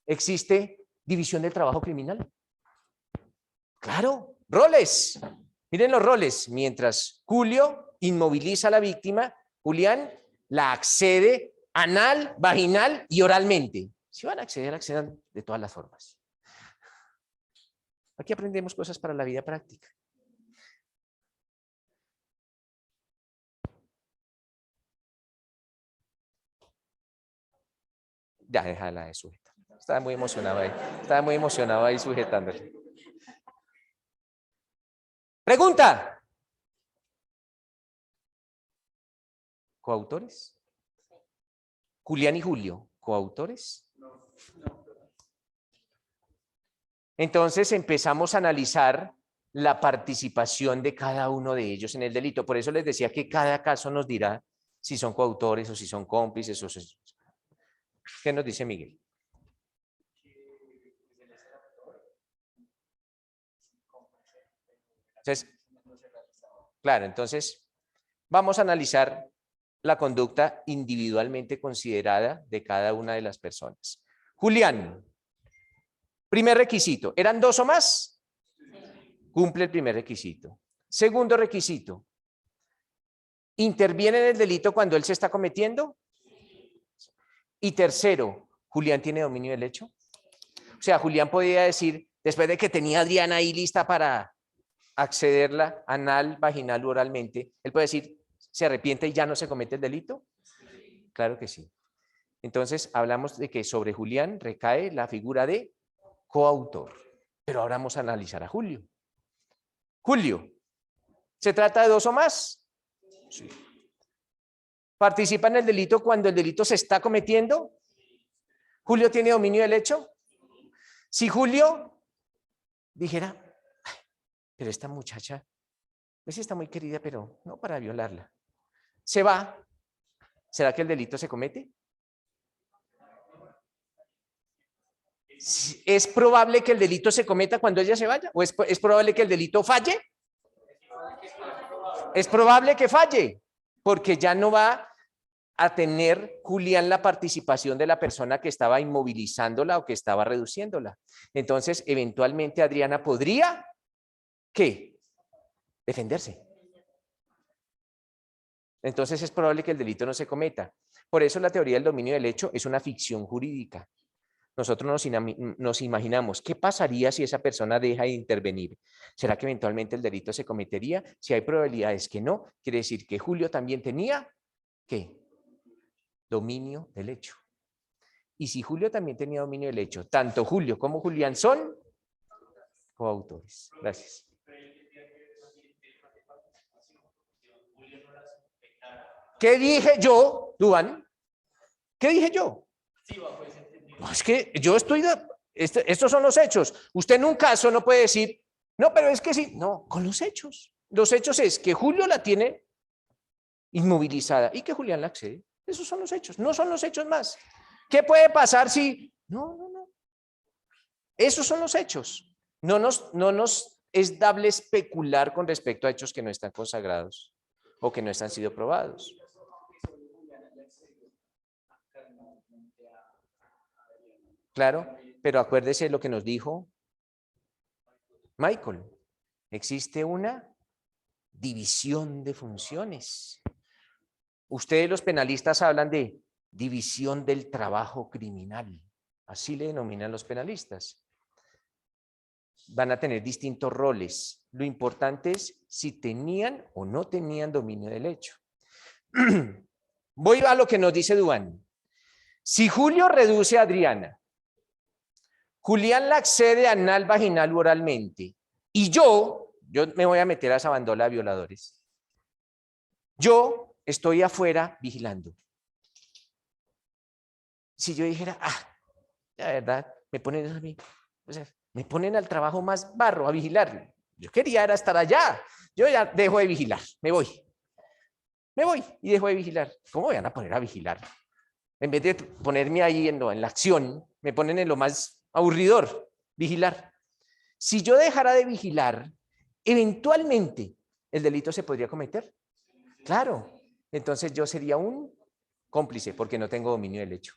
existe división del trabajo criminal. Claro, roles. Miren los roles. Mientras Julio inmoviliza a la víctima, Julián la accede anal, vaginal y oralmente. Si van a acceder, accedan de todas las formas. Aquí aprendemos cosas para la vida práctica. Ya, déjala de sujetar. Estaba muy emocionado ahí. Estaba muy emocionado ahí sujetándole. Pregunta. ¿Coautores? Julián y Julio, ¿coautores? Entonces empezamos a analizar la participación de cada uno de ellos en el delito. Por eso les decía que cada caso nos dirá si son coautores o si son cómplices. ¿Qué nos dice Miguel? Entonces, claro, entonces vamos a analizar la conducta individualmente considerada de cada una de las personas. Julián, primer requisito, ¿eran 2 o más? Cumple el primer requisito. Segundo requisito, ¿interviene en el delito cuando él se está cometiendo? Y tercero, ¿Julián tiene dominio del hecho? O sea, Julián podía decir, después de que tenía a Adriana ahí lista para accederla anal, vaginal u oralmente, él puede decir, ¿se arrepiente y ya no se comete el delito? Claro que sí. Entonces, hablamos de que sobre Julián recae la figura de coautor. Pero ahora vamos a analizar a Julio. Julio, ¿se trata de 2 o más? Sí. ¿Participa en el delito cuando el delito se está cometiendo? ¿Julio tiene dominio del hecho? Si Julio dijera, pero esta muchacha, pues está muy querida, pero no para violarla, se va, ¿será que el delito se comete? ¿Es probable que el delito se cometa cuando ella se vaya? ¿O es probable que el delito falle? Es probable que falle, porque ya no va a tener Julián la participación de la persona que estaba inmovilizándola o que estaba reduciéndola. Entonces, eventualmente Adriana podría, ¿qué? Defenderse. Entonces es probable que el delito no se cometa. Por eso la teoría del dominio del hecho es una ficción jurídica. Nosotros nos imaginamos, ¿qué pasaría si esa persona deja de intervenir? ¿Será que eventualmente el delito se cometería? Si hay probabilidades que no, quiere decir que Julio también tenía, ¿qué? Dominio del hecho. Y si Julio también tenía dominio del hecho, tanto Julio como Julián son coautores. Gracias. ¿Qué dije yo, Duan? ¿Qué dije yo? No, es que yo estoy... estos son los hechos. Usted en un caso no puede decir, no, pero es que sí. No, con los hechos. Los hechos es que Julio la tiene inmovilizada y que Julián la accede. Esos son los hechos. No son los hechos más. ¿Qué puede pasar si...? No. Esos son los hechos. No nos es dable especular con respecto a hechos que no están consagrados o que no están sido probados. Claro, pero acuérdese lo que nos dijo Michael. Existe una división de funciones. Ustedes los penalistas hablan de división del trabajo criminal. Así le denominan los penalistas. Van a tener distintos roles. Lo importante es si tenían o no tenían dominio del hecho. Voy a lo que nos dice Duan. Si Julio reduce a Adriana, Julián la accede anal, vaginal u oralmente, y yo me voy a meter a esa bandola de violadores. Yo estoy afuera vigilando. Si yo dijera, la verdad, me ponen a mí, o sea, me ponen al trabajo más barro, a vigilar. Yo quería era estar allá. Yo ya dejo de vigilar, me voy y dejo de vigilar. ¿Cómo me van a poner a vigilar? En vez de ponerme ahí en la acción, me ponen en lo más aburridor, vigilar. Si yo dejara de vigilar, eventualmente el delito se podría cometer. Claro, entonces yo sería un cómplice porque no tengo dominio del hecho.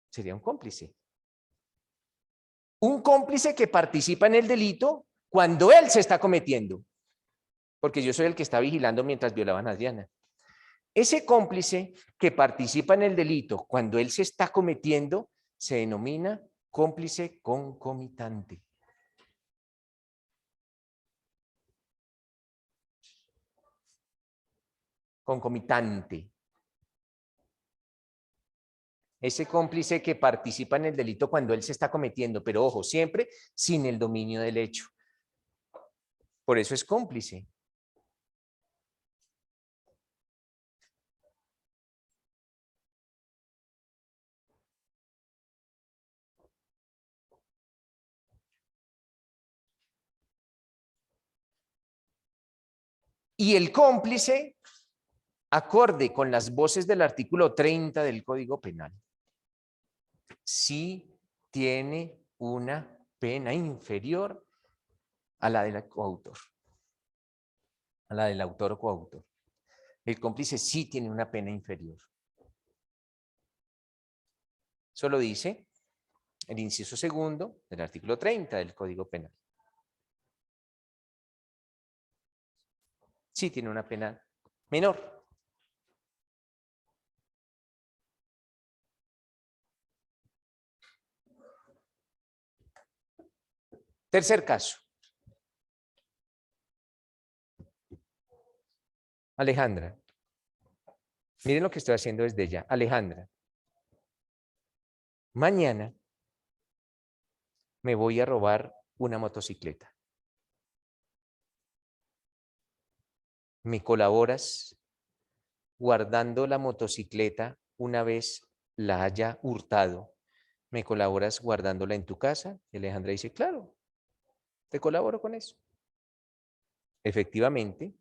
Sería un cómplice. Un cómplice que participa en el delito cuando él se está cometiendo. Porque yo soy el que está vigilando mientras violaban a Adriana. Ese cómplice que participa en el delito cuando él se está cometiendo se denomina cómplice concomitante. Concomitante. Ese cómplice que participa en el delito cuando él se está cometiendo, pero ojo, siempre sin el dominio del hecho. Por eso es cómplice. Y el cómplice, acorde con las voces del artículo 30 del Código Penal, sí tiene una pena inferior a la del coautor, a la del autor o coautor. El cómplice sí tiene una pena inferior. Eso lo dice el inciso segundo del artículo 30 del Código Penal. Sí tiene una pena menor. Tercer caso. Alejandra. Miren lo que estoy haciendo desde ya. Alejandra. Mañana me voy a robar una motocicleta. ¿Me colaboras guardando la motocicleta una vez la haya hurtado? ¿Me colaboras guardándola en tu casa? Y Alejandra dice, claro, te colaboro con eso. Efectivamente,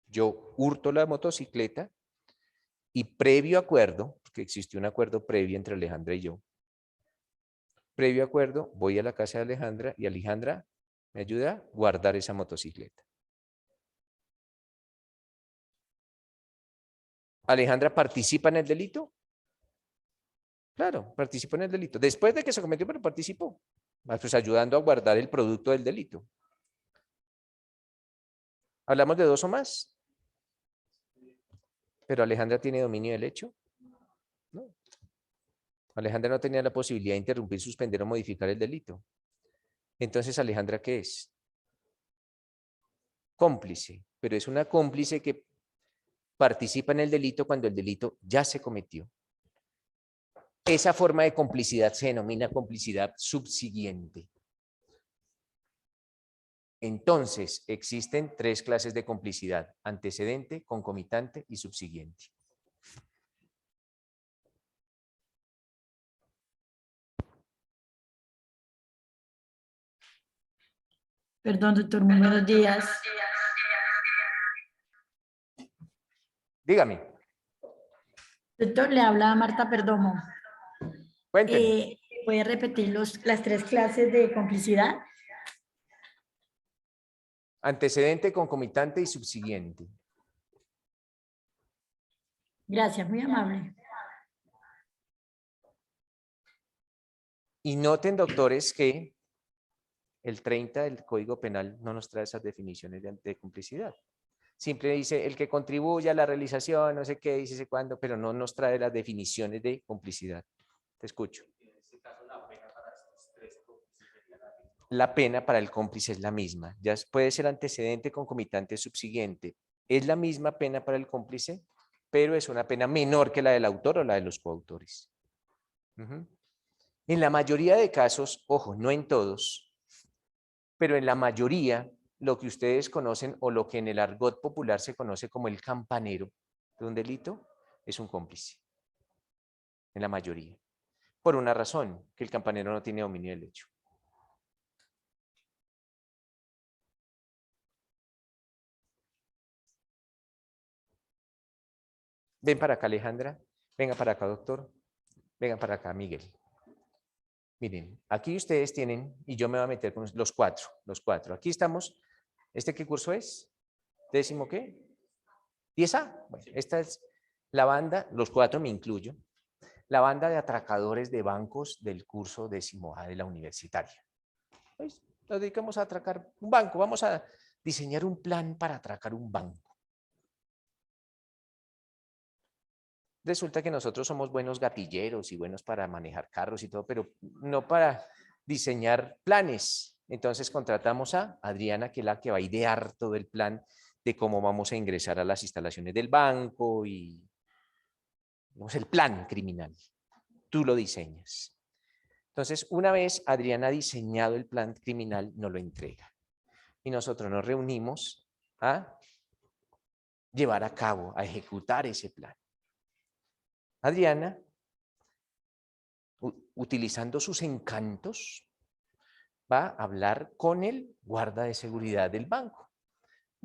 yo hurto la motocicleta y previo acuerdo, porque existió un acuerdo previo entre Alejandra y yo, previo acuerdo, voy a la casa de Alejandra y Alejandra me ayuda a guardar esa motocicleta. ¿Alejandra participa en el delito? Claro, participó en el delito. Después de que se cometió, pero participó. Pues ayudando a guardar el producto del delito. ¿Hablamos de dos o más? ¿Pero Alejandra tiene dominio del hecho? No. Alejandra no tenía la posibilidad de interrumpir, suspender o modificar el delito. Entonces, ¿Alejandra qué es? Cómplice, pero es una cómplice que participa en el delito cuando el delito ya se cometió. Esa forma de complicidad se denomina complicidad subsiguiente. Entonces, existen tres clases de complicidad: antecedente, concomitante y subsiguiente. Perdón, doctor, muy buenos días. Dígame, Doctor, le habla Marta Perdomo. cuénteme. ¿Puede repetir las tres clases de complicidad? Antecedente, concomitante y subsiguiente. Gracias, muy amable. Y noten, doctores, que el 30 del Código Penal no nos trae esas definiciones de complicidad. Siempre dice el que contribuye a la realización, no sé qué, dice cuándo, pero no nos trae las definiciones de complicidad. Te escucho. La pena para el cómplice es la misma. Ya puede ser antecedente, concomitante, subsiguiente. Es la misma pena para el cómplice, pero es una pena menor que la del autor o la de los coautores. En la mayoría de casos, ojo, no en todos, pero en la mayoría, lo que ustedes conocen o lo que en el argot popular se conoce como el campanero de un delito es un cómplice. En la mayoría. Por una razón, que el campanero no tiene dominio del hecho. Ven para acá, Alejandra. Venga para acá, doctor. Vengan para acá, Miguel. Miren, aquí ustedes tienen, y yo me voy a meter con los cuatro. Aquí estamos. ¿Este qué curso es? ¿Décimo qué? ¿10A? Bueno, esta es la banda, los cuatro me incluyo, la banda de atracadores de bancos del curso 10A de la universitaria. Pues, nos dedicamos a atracar un banco. Vamos a diseñar un plan para atracar un banco. Resulta que nosotros somos buenos gatilleros y buenos para manejar carros y todo, pero no para diseñar planes. Entonces contratamos a Adriana, que es la que va a idear todo el plan de cómo vamos a ingresar a las instalaciones del banco y digamos, el plan criminal. Tú lo diseñas. Entonces, una vez Adriana ha diseñado el plan criminal, nos lo entrega. Y nosotros nos reunimos a llevar a cabo, a ejecutar ese plan. Adriana, utilizando sus encantos, va a hablar con el guarda de seguridad del banco.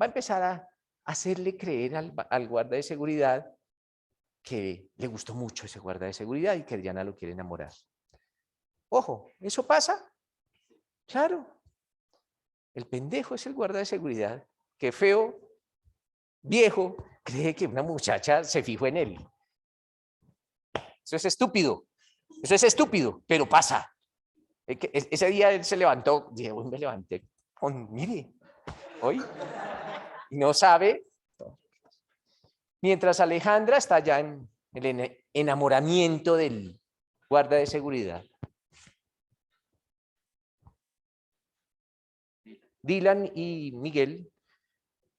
Va a empezar a hacerle creer al guarda de seguridad que le gustó mucho ese guarda de seguridad y que Adriana lo quiere enamorar. Ojo, ¿eso pasa? Claro. El pendejo es el guarda de seguridad, que feo, viejo, cree que una muchacha se fijó en él. Eso es estúpido, pero pasa. Ese día él se levantó, dije, uy, me levanté mire, hoy, y no sabe. Mientras Alejandra está ya en el enamoramiento del guarda de seguridad. Dylan y Miguel,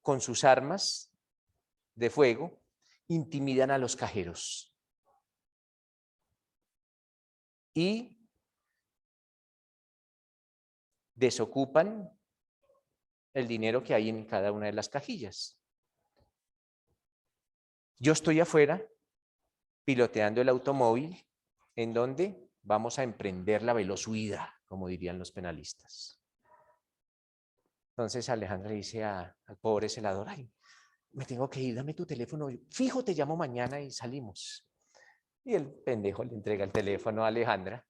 con sus armas de fuego, intimidan a los cajeros. Y desocupan el dinero que hay en cada una de las cajillas. Yo estoy afuera piloteando el automóvil en donde vamos a emprender la veloz huida, como dirían los penalistas. Entonces Alejandra le dice al pobre celador, ay, me tengo que ir, dame tu teléfono, fijo, te llamo mañana y salimos. Y el pendejo le entrega el teléfono a Alejandra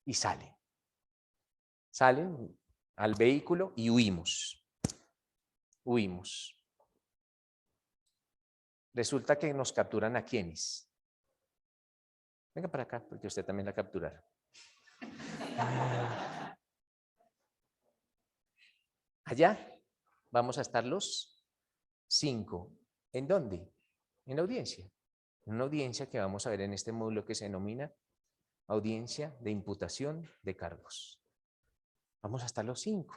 y salen. Salen al vehículo y huimos. Huimos. Resulta que nos capturan a quienes. Venga para acá, porque usted también la capturaron. Allá vamos a estar los 5. ¿En dónde? En la audiencia. En una audiencia que vamos a ver en este módulo que se denomina audiencia de imputación de cargos. Vamos a estar los 5.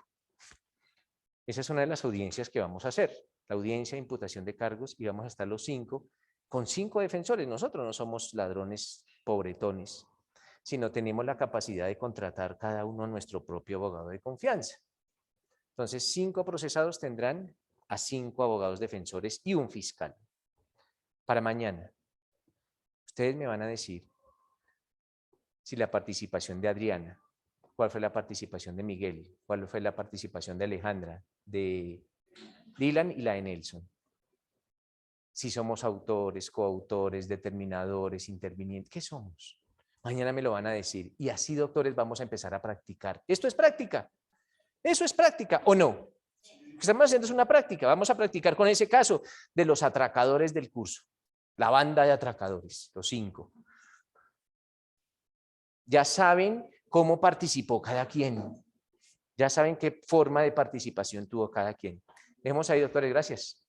Esa es una de las audiencias que vamos a hacer. La audiencia de imputación de cargos y vamos a estar los 5 con 5 defensores. Nosotros no somos ladrones pobretones, sino tenemos la capacidad de contratar cada uno nuestro propio abogado de confianza. Entonces, 5 procesados tendrán a 5 abogados defensores y un fiscal. Para mañana, ustedes me van a decir si la participación de Adriana, cuál fue la participación de Miguel, cuál fue la participación de Alejandra, de Dylan y la de Nelson. Si somos autores, coautores, determinadores, intervinientes, ¿qué somos? Mañana me lo van a decir. Y así, doctores, vamos a empezar a practicar. ¿Esto es práctica? ¿Eso es práctica o no? Lo que estamos haciendo es una práctica. Vamos a practicar con ese caso de los atracadores del curso. La banda de atracadores, los 5. Ya saben cómo participó cada quien. Ya saben qué forma de participación tuvo cada quien. Dejemos ahí, doctores. Gracias.